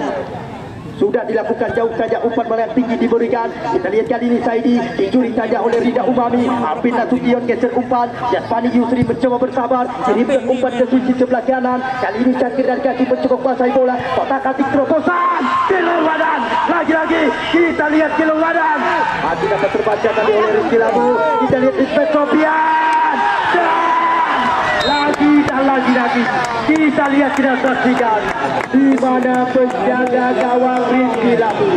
S1: Sudah dilakukan jauh saja umpan bola yang tinggi diberikan. Kita lihat kali ini Saidi dicuri saja oleh Rida Umami. Apin Nasution geser umpan. Yasmani Yusri mencoba bersabar. Kirimkan umpan ke sisi sebelah kanan. Kali ini Cangkir dan Kaki mencoba kuasai bola. Kotak-katik terobosan. Kilur Wadan. Lagi-lagi kita lihat Kilur Wadan. Masih dapat terbaca kali oleh Rizky Labu. Kita lihat Ismet Sofian. Lagi dan lagi-lagi kita lihat kita saksikan di mana penjaga gawang Rizky Labu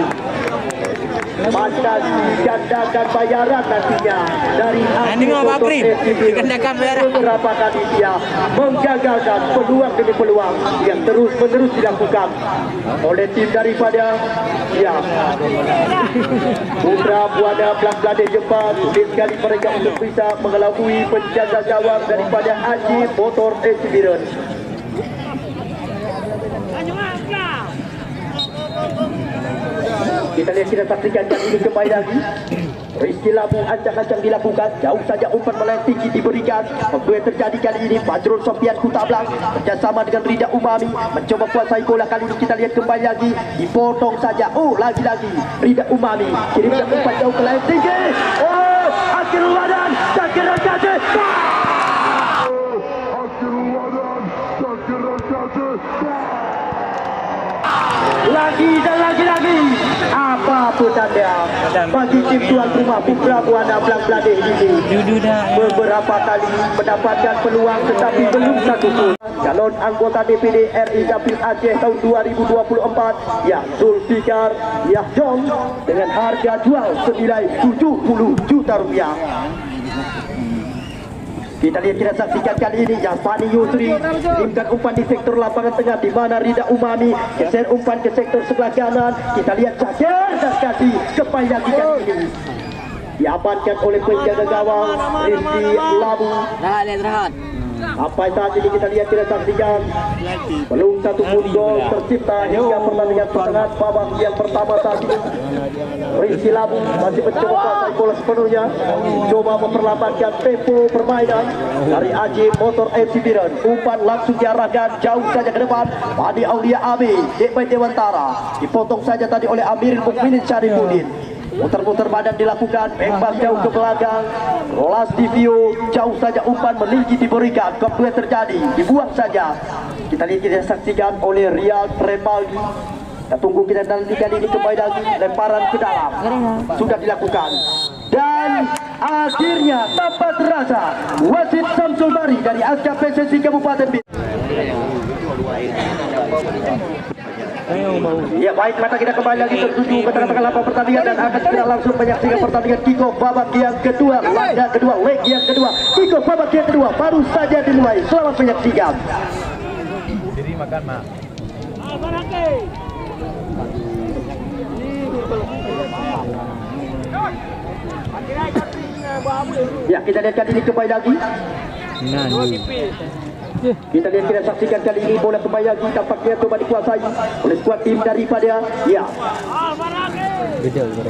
S1: mantas digandakan bayaran nantinya dari
S2: digandakan bayaran.
S1: Beberapa kali dia menggagalkan peluang demi peluang yang terus-menerus dilakukan oleh tim daripada Putra Buana Blangkladi Jepang. Sulit sekali mereka untuk bisa mengelabui penjaga gawang daripada Haji Motor Exhibition. Kita lihat kita saksikan kali ini kembali lagi. Rizky Labu ancang-ancang dilakukan. Jauh saja umpan bola tinggi diberikan. Apa yang terjadi kali ini? Fajrul Sofian Kutablang bekerjasama dengan Rida Umami mencoba kuasai bola. Kali ini kita lihat kembali lagi. Dipotong saja. Oh, lagi-lagi Rida Umami kirimkan umpan jauh ke layar tinggi. Oh, Akhirul Wadan. Cangkir Kaki. Lagi dan lagi-lagi. Apa petanda bagi tim tuan rumah Putra Buana Blangkladi ini. Beberapa kali mendapatkan peluang tetapi belum satu pun. Calon anggota DPD RI Dapil Aceh tahun 2024 ya Zulfikar Yahjong dengan harga jual senilai 70 juta rupiah. Kita lihat kita saksikan kali ini Yasmani Yusri kirimkan umpan di sektor lapangan tengah di mana Rida Umami geser umpan ke sektor sebelah kanan. Kita lihat Cangkir dan Kaki kembali lagi kali ini diamankan oleh penjaga gawang Rizky Labu. Sampai saat ini kita lihat kita saksikan belum satu pun gol tercipta hingga pertandingan pertengahan babak yang pertama saat ini. Rizky Labu masih mencoba kuasai bola sepenuhnya, coba memperlambatkan tempo permainan dari Haji Motor Exhibition. Umpan langsung diarahkan jauh saja ke depan. Padi Aulia Abi DP Dewantara dipotong saja tadi oleh Amiril Mukminin Syarifuddin. Muter-muter badan dilakukan, bebas jauh ke belakang. Rolas Divio jauh saja umpan meninggi diberikan. Kedua terjadi, dibuang saja. Kita lihat kita saksikan oleh Riyad Repaldi. Kita tunggu kita nanti kali ini kembali lagi lemparan ke dalam sudah dilakukan. Dan akhirnya tanpa terasa wasit Samsul Bari dari Askar PSSI Kabupaten Bintan. Ya baik, mata kita kembali lagi tertuju ke tengah-tengah lapangan pertandingan dan akan segera langsung menyaksikan pertandingan kick-off babak yang kedua, laga kedua, leg yang kedua, kick-off babak yang kedua baru saja dimulai. Selamat menyaksikan.
S2: Diri makan mak.
S1: Ya, kita lihat kali ini kembali lagi. Kita lihat, kita saksikan kali ini bola kembali lagi tampaknya coba dikuasai oleh skuad tim daripada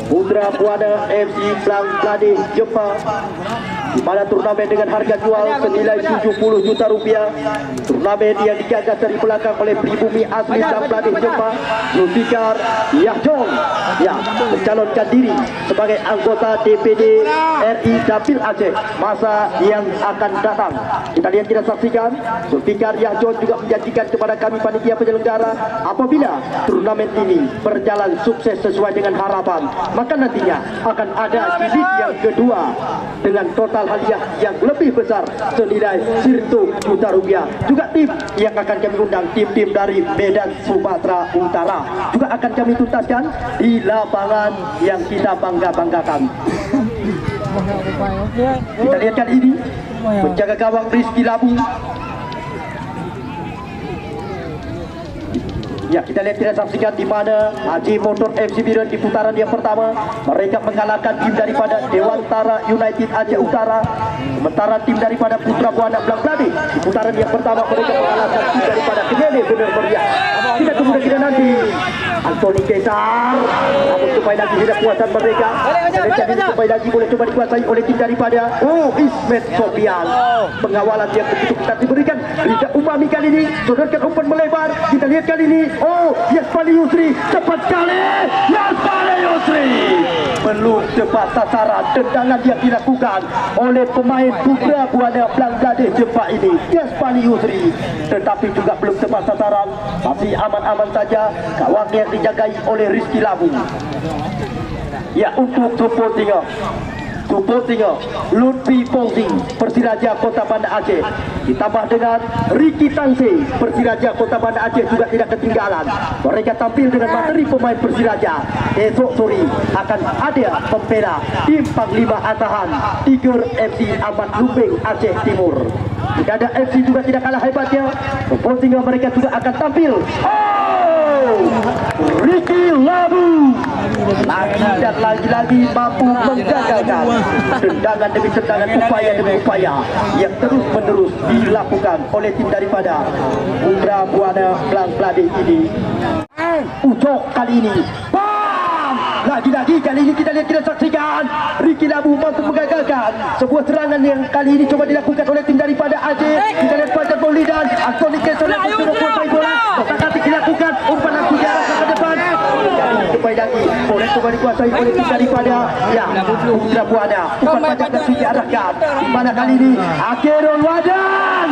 S1: Putra Buana FC Blang Bladih Jepang, di mana turnamen dengan harga jual senilai 70 juta rupiah. Turnamen yang digagas dari belakang oleh pribumi asli Blang Bladih Jepang, Zulfikar Yahjong, mencalonkan diri sebagai anggota DPD RI Dapil Aceh masa yang akan datang. Kita lihat, kita saksikan Zulfikar Yahjong juga menjanjikan kepada kami panitia penyelenggara, apabila turnamen ini berjalan sukses sesuai dengan harapan, maka nantinya akan ada jilid yang kedua dengan total hadiah yang lebih besar senilai 1 juta rupiah. Juga tim yang akan kami undang, tim-tim dari Medan Sumatera Utara, juga akan kami tuntaskan di lapangan yang kita bangga-banggakan. Kita lihat kali ini penjaga gawang Rizky Labu. Ya, kita lihat, kita saksikan di mana Haji Motor FC Biren di putaran yang pertama mereka mengalahkan tim daripada Dewantara United Aceh Utara. Sementara tim daripada Putra Buana Blang Bladih di putaran yang pertama mereka mengalahkan tim daripada Kenyele Bener Meriah. Kita tunggu kita nanti Anthony Kesar, namun kembali lagi tidak puasan mereka. Jadi kembali lagi boleh coba dikuasai oleh tim daripada Ismet Sofian. Pengawalan yang begitu ketat diberikan Rida Umami kali ini, sodorkan umpan melebar. Kita lihat kali ini, Yaspali Yusri, cepat sekali Yaspali Yusri, belum tepat sasaran. Tendangan yang dilakukan oleh pemain Putra Buana Blang Bladih Jepang ini, Yaspali Yusri, tetapi juga belum tepat sasaran. Masih aman-aman saja, gawang yang dijagai oleh Rizky Labu. Ya, untuk supportinya Lutfi Fauzi Persiraja Kota Banda Aceh, ditambah dengan Ricky Tanse Persiraja Kota Banda Aceh juga tidak ketinggalan. Mereka tampil dengan materi pemain Persiraja. Esok sore akan ada pembela tim Panglima Atahan Tiger FC Ahmad Lumbing Aceh Timur. Tidak ada FC juga tidak kalah hebatnya. Supportinya mereka juga akan tampil. Rizky Labu lagi dan lagi-lagi mampu menggagalkan tendangan demi tendangan, upaya demi upaya yang terus-menerus dilakukan oleh tim daripada Putra Buana Blang Bladih ini. Ucok kali ini, lagi-lagi kali ini kita lihat, kita saksikan Rizky Labu mampu menggagalkan sebuah serangan yang kali ini coba dilakukan oleh tim daripada Aceh. Kita lihat Fajar Maulidan, Anthony Kesar yang menguasai bola, otak-atik dilakukan, umpan langsung diarahkan ke depan. Kembali lagi, boleh coba dikuasai oleh tim daripada Putra Buana. Umpan Fajar langsung diarahkan, di mana kali ini Akhirul Wadan.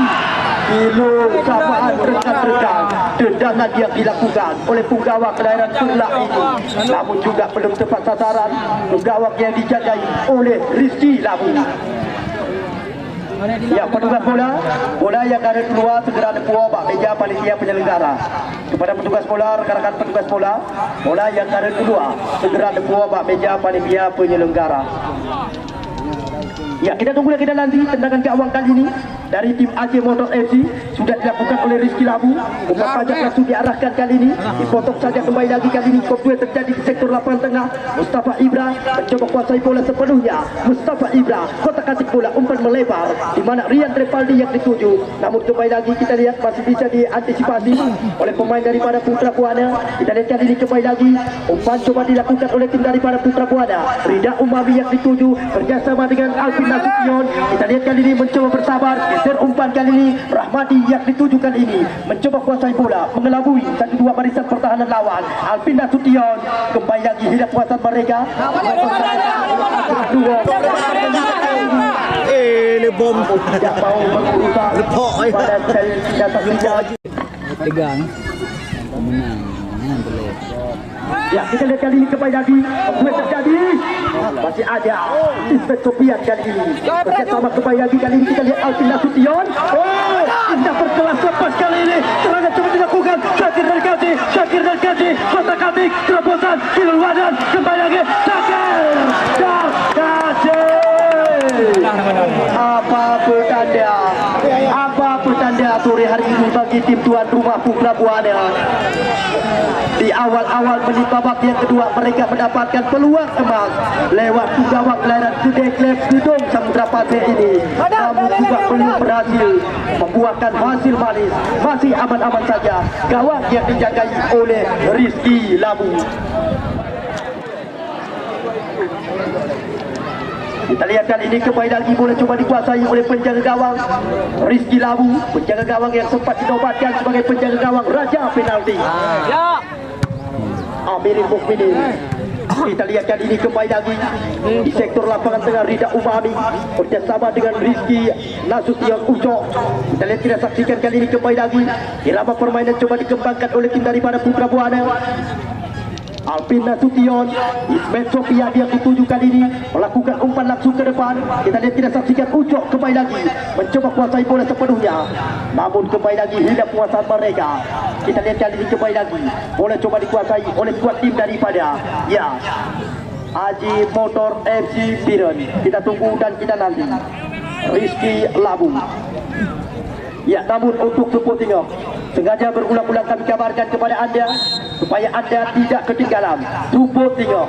S1: Kilo samaan rekan-rekan, tendangan yang dilakukan oleh penggawang kelahiran Perlak ini, namun juga belum tepat sasaran. Penggawang yang dijagai oleh Rizky Labu. Ya, petugas bola yang ada keluar segera keluar bak meja panitia penyelenggara. Kepada petugas bola, rekan-rekan petugas bola yang ada keluar segera keluar bak meja panitia penyelenggara. Ya, kita tunggu lagi nanti tendangan gawang kali ini dari tim Aceh Motor FC sudah dilakukan oleh Rizky Labu. Umpan pajak langsung diarahkan kali ini, dipotong saja kembali lagi kali ini. Konflik terjadi di sektor lapangan tengah. Mustafa Ibra mencoba kuasai bola sepenuhnya. Mustafa Ibra kotak-katik bola, umpan melebar di mana Rian Trepaldi yang dituju. Namun kembali lagi kita lihat masih bisa diantisipasi oleh pemain daripada Putra Buana. Kita lihat kali ini kembali lagi umpan coba dilakukan oleh tim daripada Putra Buana. Rida Umami yang dituju kerjasama dengan Alvin Nasution. Kita lihat kali ini mencoba bersabar, geser umpan kali ini Rahmadi yang ditujukan ini mencoba kuasai bola, mengelabui 1-2 barisan pertahanan lawan. Alvin Nasution kembali lagi hidup kuasaan mereka.
S3: Ini bom
S1: tidak mau berusaha pada tidak terlihat.
S2: Tegang. Menang boleh.
S1: Ya, kita lihat kali ini kembali lagi konflik terjadi. Masih ada Ismet Sofian kali ini bersama kembali lagi kali ini kita lihat Alvin Nasution. Indah berkelas lepas kali ini. Serangan coba dilakukan Syakir dan Kaji kotak-katik terobosan Kilul Wadan. Kembali lagi Syakir dan Kaji. Apa petanda sore hari ini bagi bagi tim tuan rumah Putra Buana. Di awal-awal menit babak yang kedua mereka mendapatkan peluang emas lewat gawang gelaran Gede Klep Gedung Samudra Pasir ini, namun juga belum berhasil membuahkan hasil manis. Masih aman-aman saja gawang yang dijagai oleh Rizky Labu. Kita lihat kali ini kembali lagi boleh coba dikuasai oleh penjaga gawang Rizky Labu, penjaga gawang yang sempat dinobatkan sebagai penjaga gawang raja penalti.
S3: Ya.
S1: Amirin Mukminin. Kita lihat kali ini kembali lagi di sektor lapangan tengah Rida Umami bersama dengan Rizky Nasution Ucok. Kita lihat, kita saksikan kali ini kembali lagi irama permainan coba dikembangkan oleh tim daripada Putra Buana. Alvin Nasution, Ismet Sofian yang dituju kali ini melakukan umpan langsung ke depan. Kita lihat, kita saksikan Ucok kembali lagi mencoba kuasai bola sepenuhnya, namun kembali lagi hilang penguasaan mereka. Kita lihat kali ini kembali lagi bola coba dikuasai oleh kuat tim daripada Haji Motor FC Biren. Kita tunggu dan kita nanti Rizky Labu. Namun untuk support tengok, sengaja berulang-ulang kami kabarkan kepada anda supaya anda tidak ketinggalan support tengok.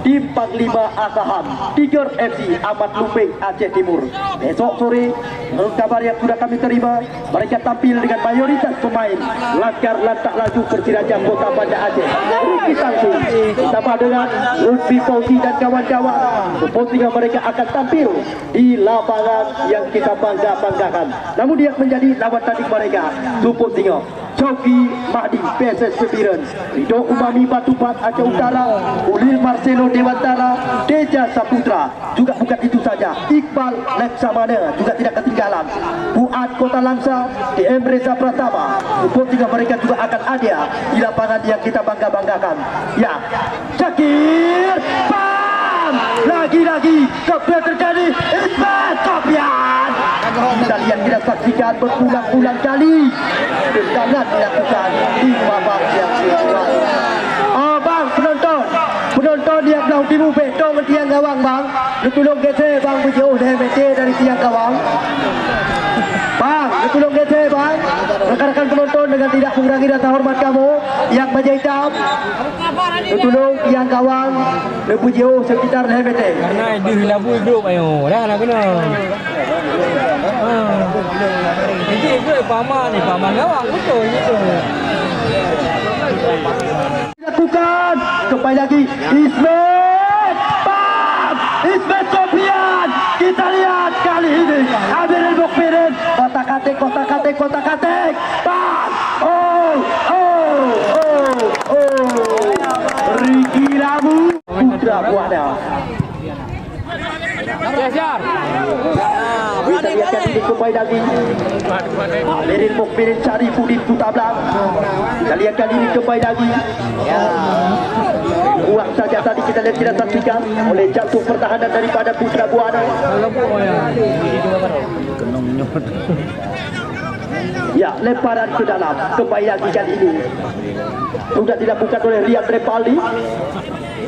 S1: Tim Panglima Asahan Tiger FC Ahmad Lumping Aceh Timur. Besok sore, menurut kabar yang sudah kami terima, mereka tampil dengan mayoritas pemain Laskar Lantak Laju Persiraja Kota Banda Aceh. Ruki Sangsi bersama dengan Lutfi Fauzi dan kawan-kawan. Support tengok mereka akan tampil di lapangan yang kita bangga-banggakan. Namun dia menjadi lawan tanding mereka support tengok Coki Mahdi PSS Biren, Ridho Umami Batupat Aceh Utara, Ulil Marcelo Dewantara, Deja Saputra. Juga bukan itu saja, Iqbal Laksamana juga tidak ketinggalan, Fuad Kota Langsa, DM Reza Pratama. Support tengok mereka juga akan ada di lapangan yang kita bangga-banggakan. Syakir Pam, lagi-lagi kemudian terjadi Ismet Sofian. Kita lihat, kita saksikan berulang-ulang kali tendangan dilakukan di babak yang kedua. Bang, penonton dia belah timu betong ke tiang gawang bang. Dia tolong geser bang, berjauh dari tiang gawang. Bang, dia tolong geser bang. Rekan-rekan penonton dengan tidak mengurangi rasa hormat kamu yang baju hitam. Dia tolong tiang gawang lebih jauh sekitar meter.
S3: Karena dia labu hidup ayo. Dah nak kena. Ini itu paman ni, paman gawang betul gitu.
S1: Lakukan kembali lagi Ismet Pam, Ismet Sofian. Kita lihat kali ini Amirin Mukminin kotak-katik Pam. Rizky Labu Putra Buana.
S3: Kejar.
S1: Kita lihat kali ini kembali lagi Amirin Mukminin Syarifuddin Kutablang. Kita lihat kali ini kembali lagi buang saja tadi kita lihat, tidak saksikan oleh jantung pertahanan daripada Putra Buana. Lemparan ke dalam kembali lagi kali ini sudah dilakukan oleh Rian Repaldi.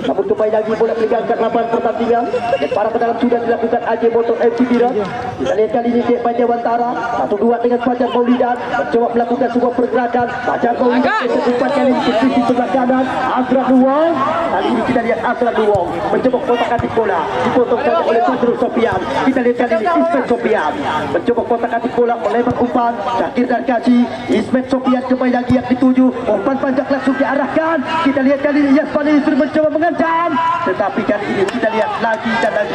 S1: Namun kembali lagi bola meninggalkan lapangan pertandingan. Lemparan ke dalam sudah dilakukan Haji Motor FC Biren. Kita lihat kali ini Dek Panjawantara 1-2 dengan Fajar Maulidan mencoba melakukan sebuah pergerakan. Fajar Maulidan kesempat kali ini ke sisi sebelah kanan Azra Luwong. Kali ini kita lihat Azra Luwong mencoba kotak-katik bola, dipotong saja oleh Fadrul Sofian. Kita lihat kali ini Ismet Sofian mencoba kotak-katik bola, melebar umpan Syakir dan Kaji. Ismet Sofian kembali lagi yang dituju, umpan panjang langsung diarahkan. Kita lihat kali ini Yasmani Yusri mencoba mengancam, tetapi kali ini kita lihat lagi dan lagi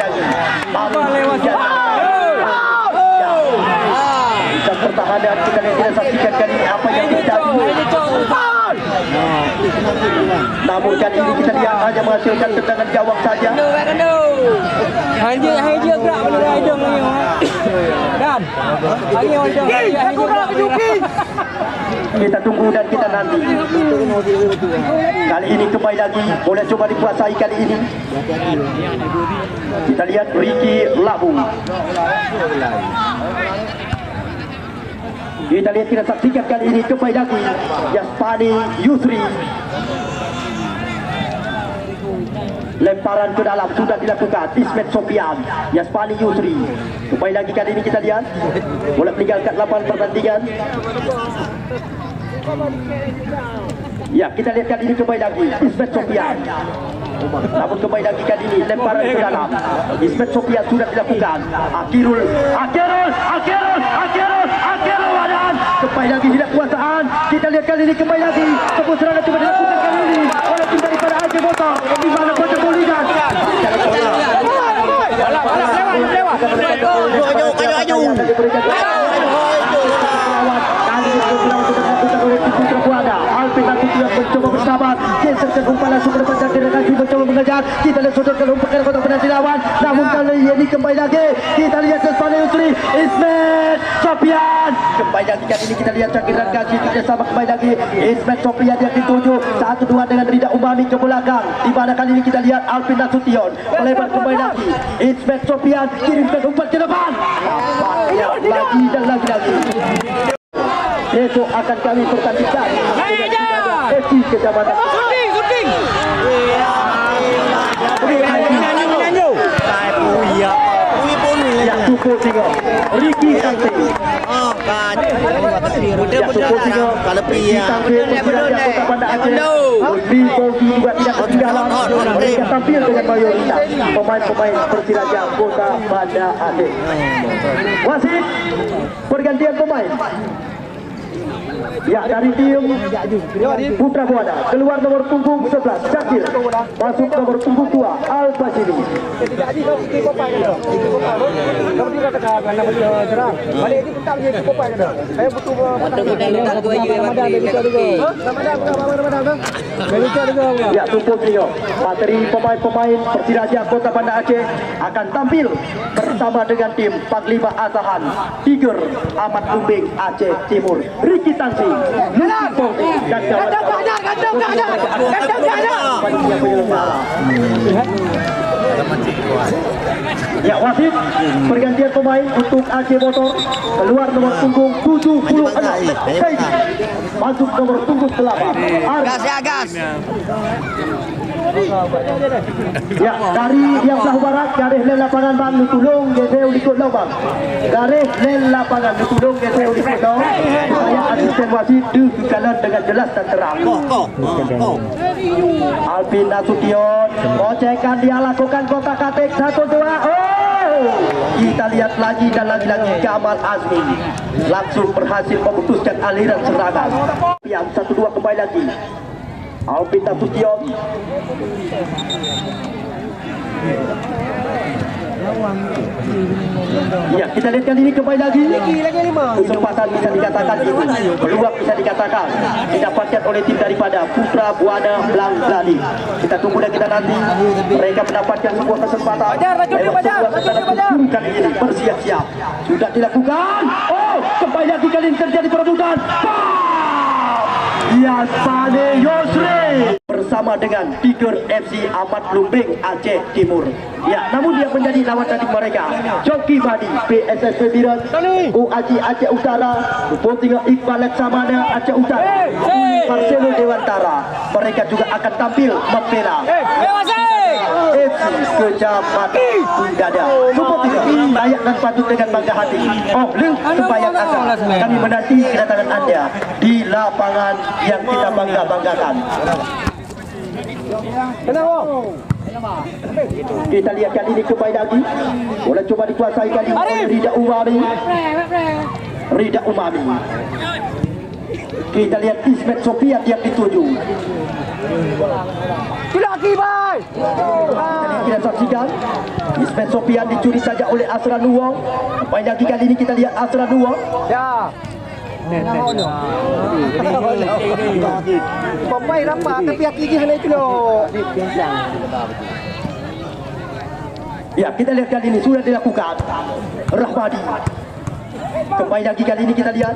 S1: lewat dan pertahanan. Kita lihat, kita saksikan kali ini apa yang terjadi. Namun kali ini kita lihat hanya menghasilkan tendangan gawang saja.
S3: Hanya gerak pada hidung lagi. Dan lagi hidung.
S1: Kita tunggu dan kita nanti. Kali ini kembali lagi boleh coba dikuasai kali ini. Kita lihat Rizky Labu. Kita lihat, kita saksikan kali ini kembali lagi Yasmani Yusri. Lemparan ke dalam sudah dilakukan Ismet Sofian, Yasmani Yusri. Kembali lagi kali ini kita lihat bola meninggalkan lapangan pertandingan. Ya, kita lihat kali ini kembali lagi Ismet Sofian. Namun kembali lagi kali ini lemparan ke dalam. Ismet Sofian sudah dilakukan. Akhirul Wadan. Kembali lagi tidak kuasaan. Kita lihat kali ini kembali lagi sebuah serangan coba dilakukan kali ini oleh tim daripada Aceh Motor. Di mana Kota Boligan. Alvin Nasution mencoba bersabar, geserkan umpan langsung ke depan dan direkasi mencoba mengejar. Kita lihat sodorkan umpan ke kotak penalti lawan. Namun kali ini kembali lagi kita lihat Yasmani Yusri, Ismet Sofian. Kembali lagi kali ini kita lihat cakiran kaki kita sama kembali lagi Ismet Sofian yang dituju 1-2 dengan Rida Umami ke belakang. Di mana kali ini kita lihat Alvin Nasution melebar kembali lagi. Ismet Sofian kirimkan umpan ke depan. Lagi dan lagi. Besok akan kami pertandingkan FC Kecamatan
S3: Shooting.
S1: yang Supo Singo Ricky Tangsi
S4: Kalau pria
S1: Kota Banda Aceh Bimbo juga tidak ketinggalan. Mereka tampil dengan mayoritas pemain-pemain Persiraja Kota Banda Aceh. Wasit pergantian pemain. Ya, dari tim Putra Buana keluar nomor punggung 11 Syakir, masuk nomor punggung 2 Al Basili. Ya, Tumpul Singo, materi pemain-pemain Persiraja Kota Banda Aceh akan tampil bersama dengan tim Panglima Asahan Tiger Ahmad Lumbing Aceh Timur, Ricky Tangsi, Luki Polri dan ya, wasit pergantian pemain untuk Aceh Motor. Keluar nomor punggung 76 Saidi, masuk nomor punggung 8
S4: gas.
S1: ya, dari yang belah barat garis len lapangan bang ditulung geseu ikut lubang. Garis len lapangan ditulung geseu ikut lubang. Saya asisten wasit dikanan dengan jelas dan terang. Alvin Nasution, ocekan dia lakukan kotak atik 1-2. Kita lihat lagi dan lagi Kamal Azmi langsung berhasil memutuskan aliran serangan. Yang 1-2 kembali lagi. Alvin Nasution. Ya, kita lihat kali ini kembali lagi. Kesempatan bisa dikatakan itu, peluang bisa dikatakan didapatkan oleh tim daripada Putra Buana Blang Gladi. Kita tunggu dan kita nanti mereka mendapatkan sebuah kesempatan. Kali ini bersiap-siap sudah dilakukan. Kembali lagi kali ini terjadi perebutan. Yasmani Yusri bersama dengan Tiger FC Ahmad Lumbing Aceh Timur. Ya, namun dia menjadi lawan tanding mereka Joki Badi PSS Pemiran, UAC Aceh Utara, Pontinga Iqbal Laksamana Aceh Utara, Marcelo Dewantara. Mereka juga akan tampil membela FC Kecamatan Dada. Pontinga layak dan patut dengan bangga hati. Sembahyang asal kami menanti kedatangan Anda di lapangan yang kita banggakan. Kita lihat kali ini kembali lagi. Bola coba dikuasai kali ini oleh Rida Umami. Kita lihat Ismet Sofian yang dituju. Kita saksikan Ismet Sofian dicuri saja oleh Asran Nuwong. Kembali lagi kali ini kita lihat Asran Nuwong.
S4: Pemain ramah tapi hati hanya itu loh.
S1: Ya, kita lihat kali ini sudah dilakukan Rahmadi. Kembali lagi kali ini kita lihat.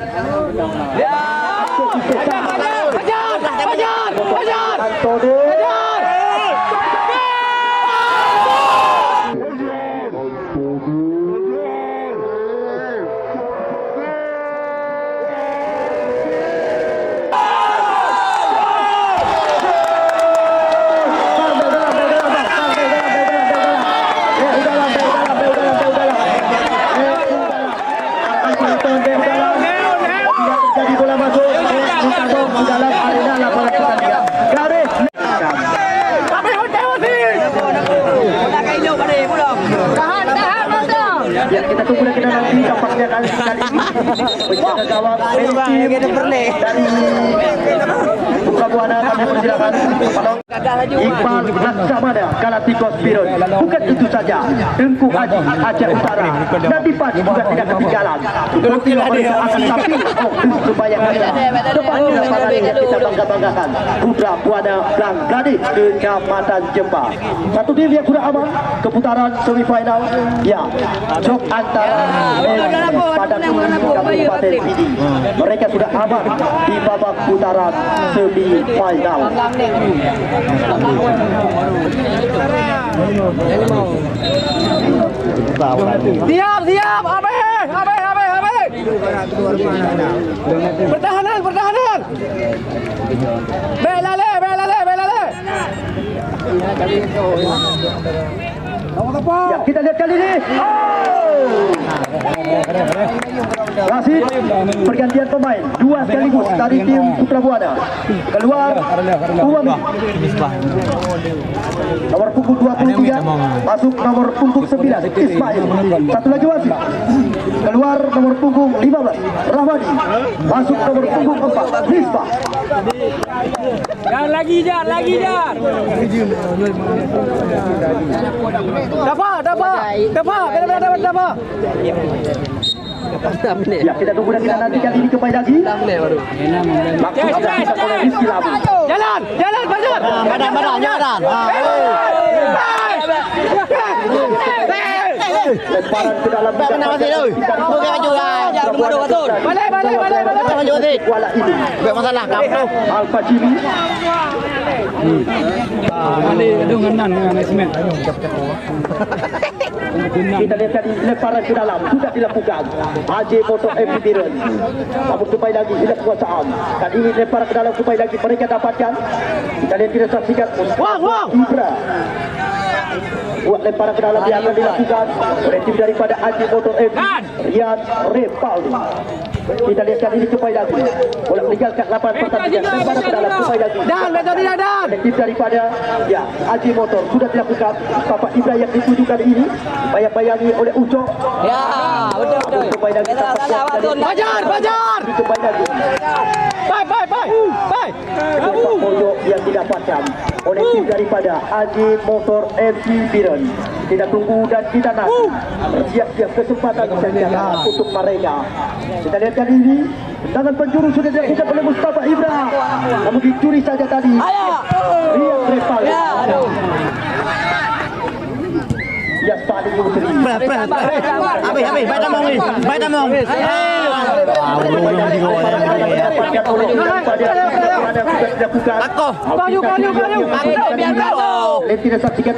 S1: Hajar. Antoni. Tonton di dalam. Tidak terjadi bola masuk. Ditanggung di dalam arena lapangan pertandingan. Garis. Ya, kita tunggu lagi nanti tampaknya kali ini penjaga gawang dari Putra Buana kami persilakan Iqbal Laksamana Galacticos Biron. Bukan itu saja, Tengku Haji Aceh Utara dan Dipan juga tidak ketinggalan. Sepertinya mereka akan tampil supaya depannya lapangan yang kita bangga-banggakan Putra Buana Blang Gadis Kecamatan Jemba. Satu tim yang sudah aman ke putaran semifinal. Ya, jok antara pada Kabupaten Pidi. Mereka sudah aman di babak putaran semifinal.
S4: Siap, Abe. Pertahanan. Belale.
S1: Ya, kita lihat kali ini. Wasit pergantian pemain dua sekaligus dari tim Putra Buana. Keluar Uwami nomor punggung 23, masuk nomor punggung 9 Ismail. Satu lagi wasit keluar nomor punggung 15 Rahmadi, masuk nomor punggung 4 Rizfa.
S3: Jar lagi jar. Dapat.
S1: Ya, kita tunggu lagi nanti kali ini kembali lagi. Maksud kita oleh Rizky Labu.
S4: Jalan, Fajar. Jalan.
S1: Lemparan ke dalam
S4: Balik.
S1: Kuala ini.
S4: Masalah kamu.
S1: Alfa Jimmy. Kita lihat tadi lemparan ke dalam sudah dilakukan Haji Motor MP Biren. Namun kembali lagi hilang kuasaan. Kali ini lemparan ke dalam kembali lagi mereka dapatkan. Kita lihat kita saksikan. Ibra. Buat lemparan ke dalam yang akan dilakukan oleh tim daripada Haji Motor MP Rian Repal. Kita lihat kali ini kembali lagi bola meninggalkan lapangan pertandingan lemparan ke dalam kembali lagi.
S4: Dan
S1: Tim daripada ya Haji Motor sudah dilakukan. Bapak Ibra yang dituju kali ini bayang-bayangi oleh Ucok.
S2: Ya, betul.
S1: Kembali lagi
S4: Fajar.
S1: Kembali lagi.
S4: Bye.
S1: Sepak pojok yang didapatkan oleh tim daripada Haji Motor MC Biren. Kita tunggu dan kita nanti bersiap-siap kesempatan saja untuk mereka. Kita lihat kali ini tangan penjuru sudah dilakukan oleh Mustafa Ibra. Namun dicuri saja tadi. Rian Repal. Ya tadi Yusri.
S4: Habis, baik damong.
S1: Tidak saksikan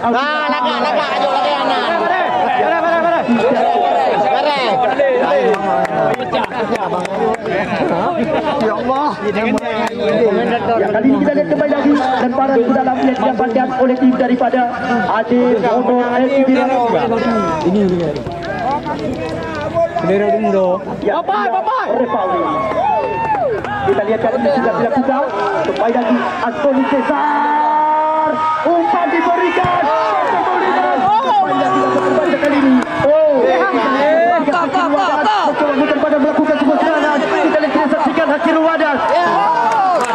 S4: Ya Allah.
S1: Ya, kali ini kita lihat kembali lagi lemparan ke dalam yang didapatkan oleh tim daripada Haji Motor MC Biren. Ya,
S4: Bapak.
S1: Repauli. Kita lihat kali ini sudah dilakukan kembali lagi Antoni Cesar. Umpan diberikan. Kembali lagi dilakukan kali ini. Mencoba melakukan sebuah serangan. Kita lihat kita saksikan Hakir Wadas.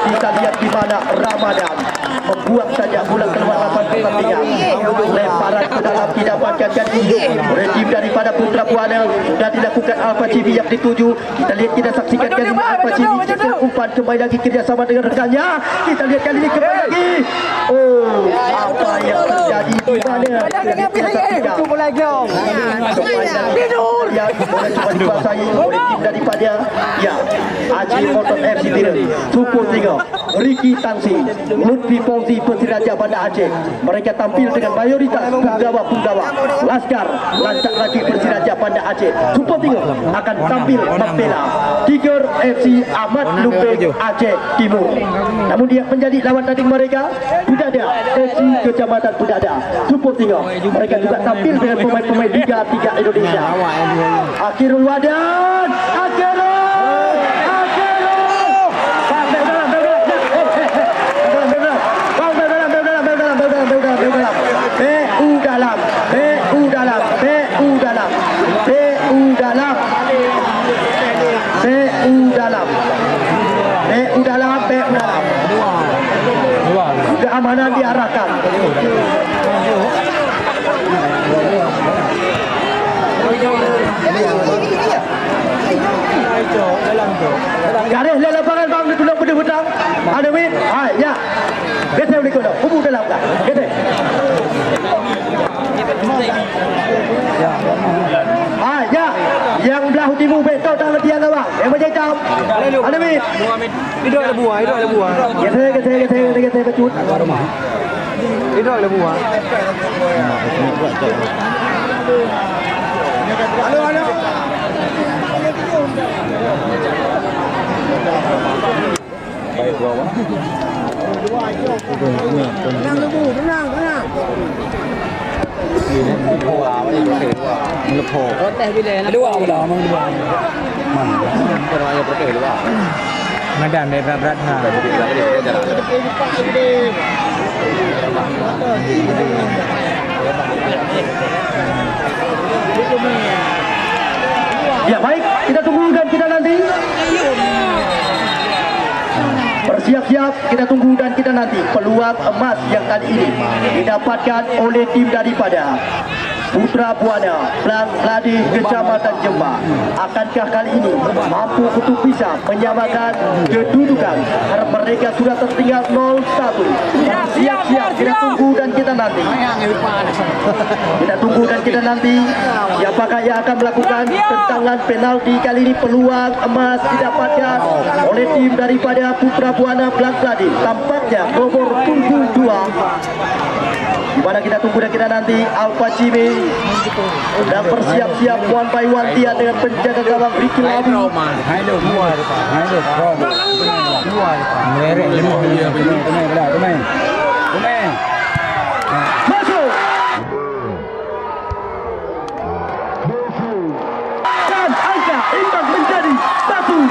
S1: Kita lihat di mana Ramadan membuang saja bola keluar lapangan pertandingan. Lemparan ke dalam didapatkan kali ini oleh tim daripada Putra Buana. Sudah dilakukan Alfa Cibi yang dituju. Kita lihat kita saksikan kali ini Alfa Cibi umpan kembali lagi kerjasama dengan rekannya. Kita lihat kali ini kembali lagi. Apa yang terjadi di mana? Kita saksikan. Tidur. Yang bola cuma dikuasai oleh tim daripada ya Haji Motor FC Biren. Super 3 Ricky Tansi, Lutfi Fauzi Persiraja Banda Aceh. Mereka tampil dengan mayoritas punggawa Laskar Lancak Lagi Persiraja Banda Aceh. Super 3 akan tampil membela Tiger FC Ahmad Lumping Aceh Timur. Namun dia menjadi lawan tanding mereka Budada FC Kecamatan Budada. Cukup tengok mereka juga tampil dengan pemain-pemain Liga 3 Indonesia. Akhirul Wadan, keamanan diarahkan. Garis le lapangan bang di tulung benda hutang. Ada win. Hai ya. Gede boleh kau. Kubu dalam kan. Gede. Hai ya. Yang belah timur betul tak letian awak. Yang macam jam. Ada win.
S4: Hidup ada buah, hidup ada buah.
S1: Gede becut.
S4: Hidup ada buah. Halo.
S3: Baik bawah.
S4: Tenang lebu, tenang.
S2: Protes bila nak.
S3: Dua pula memang dua.
S2: Mana protes dua.
S3: Medan dari berat ha.
S1: Ya baik, kita tunggu dan kita nanti. Bersiap-siap, kita tunggu dan kita nanti peluang emas yang kali ini didapatkan oleh tim daripada Putra Buana Blang Ladi Kecamatan Jembah. Akankah kali ini mampu untuk bisa menyamakan kedudukan? Karena mereka sudah tertinggal 0-1. Siap-siap, kita tunggu dan kita nanti. Kita tunggu dan kita nanti. Siapakah yang akan melakukan tendangan penalti kali ini? Peluang emas didapatkan oleh tim daripada Putra Buana Blang Ladi. Tampaknya nomor 72. Di mana kita tunggu dan kita nanti Alfa Cimi dan bersiap-siap one by one dia dengan penjaga gawang Ricky Labi. Masuk. Dan angka imbang menjadi 1-1.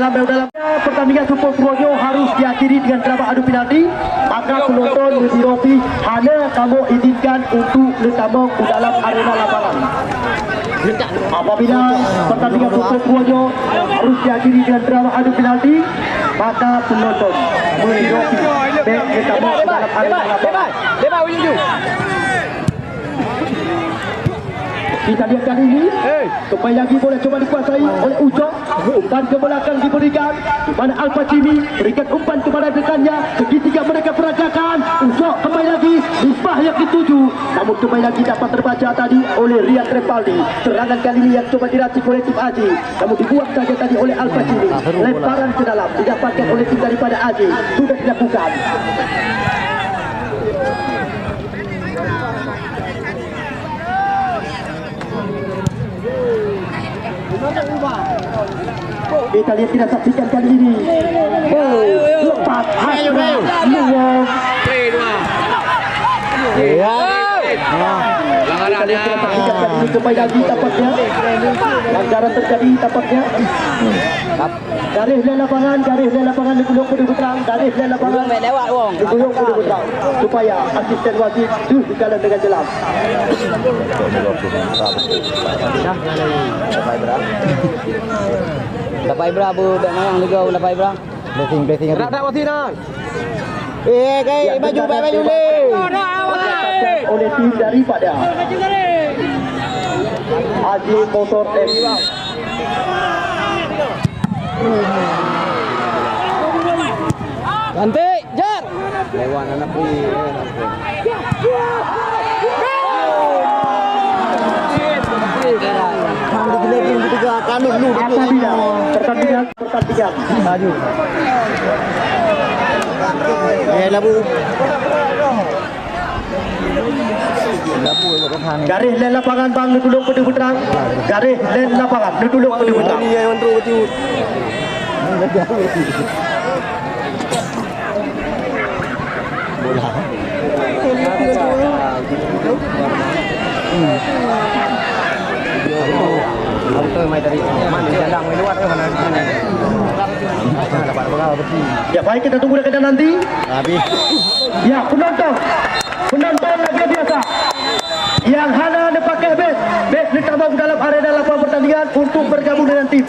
S1: Bel dalam. Pertandingan Super Projo harus diakhiri dengan drama adu penalti. Maka penonton di Rofi hanya kamu izinkan untuk letamong di dalam arena lapangan. Apabila pertandingan Super Projo harus diakhiri dengan drama adu penalti, maka penonton di Rofi letamong di dalam arena lapangan. Kita lihat kali ini supaya lagi boleh coba dikuasai oleh Ucok. Umpan ke belakang diberikan di mana Alfa Cimi berikan umpan kepada rekannya. Segitiga mereka peragakan. Ucok kembali lagi Misbah yang ketujuh. Namun kembali lagi dapat terbaca tadi oleh Rian Trepaldi. Serangan kali ini yang coba diracik oleh tim Aji, namun dibuang saja tadi oleh Alfa Cimi. Lemparan ke dalam didapatkan oleh tim daripada Aji. Sudah dilakukan. Kita lihat, kita saksikan kali ini. Lepas Hasra Luwong. Kita lihat, kita saksikan kali ini kembali lagi tampaknya. Pelanggaran terjadi tampaknya. Garis di lapangan digulung kudu putrang. Garis di lapangan digulung kudu putrang. Supaya asisten wasit terus berjalan dengan jelas.
S2: Dapat Ibra bu, baik mayang juga dapat Ibra. Blessing.
S4: Tak mati nak.
S2: Baju le.
S1: Oleh tim daripada Haji Motor M.
S2: Cantik, jar. Lewan anak pergi.
S1: Apabila pertandingan maju. Garis len lapangan bang nutulung pada putrang. Garis len lapangan nutulung pada putrang.
S4: Ini yang tu betul.
S1: Ya baik, kita tunggu dekat nanti. Ya penonton lagi biasa yang hanya pakai base ditambah dalam arena lapangan pertandingan untuk bergabung dengan tim.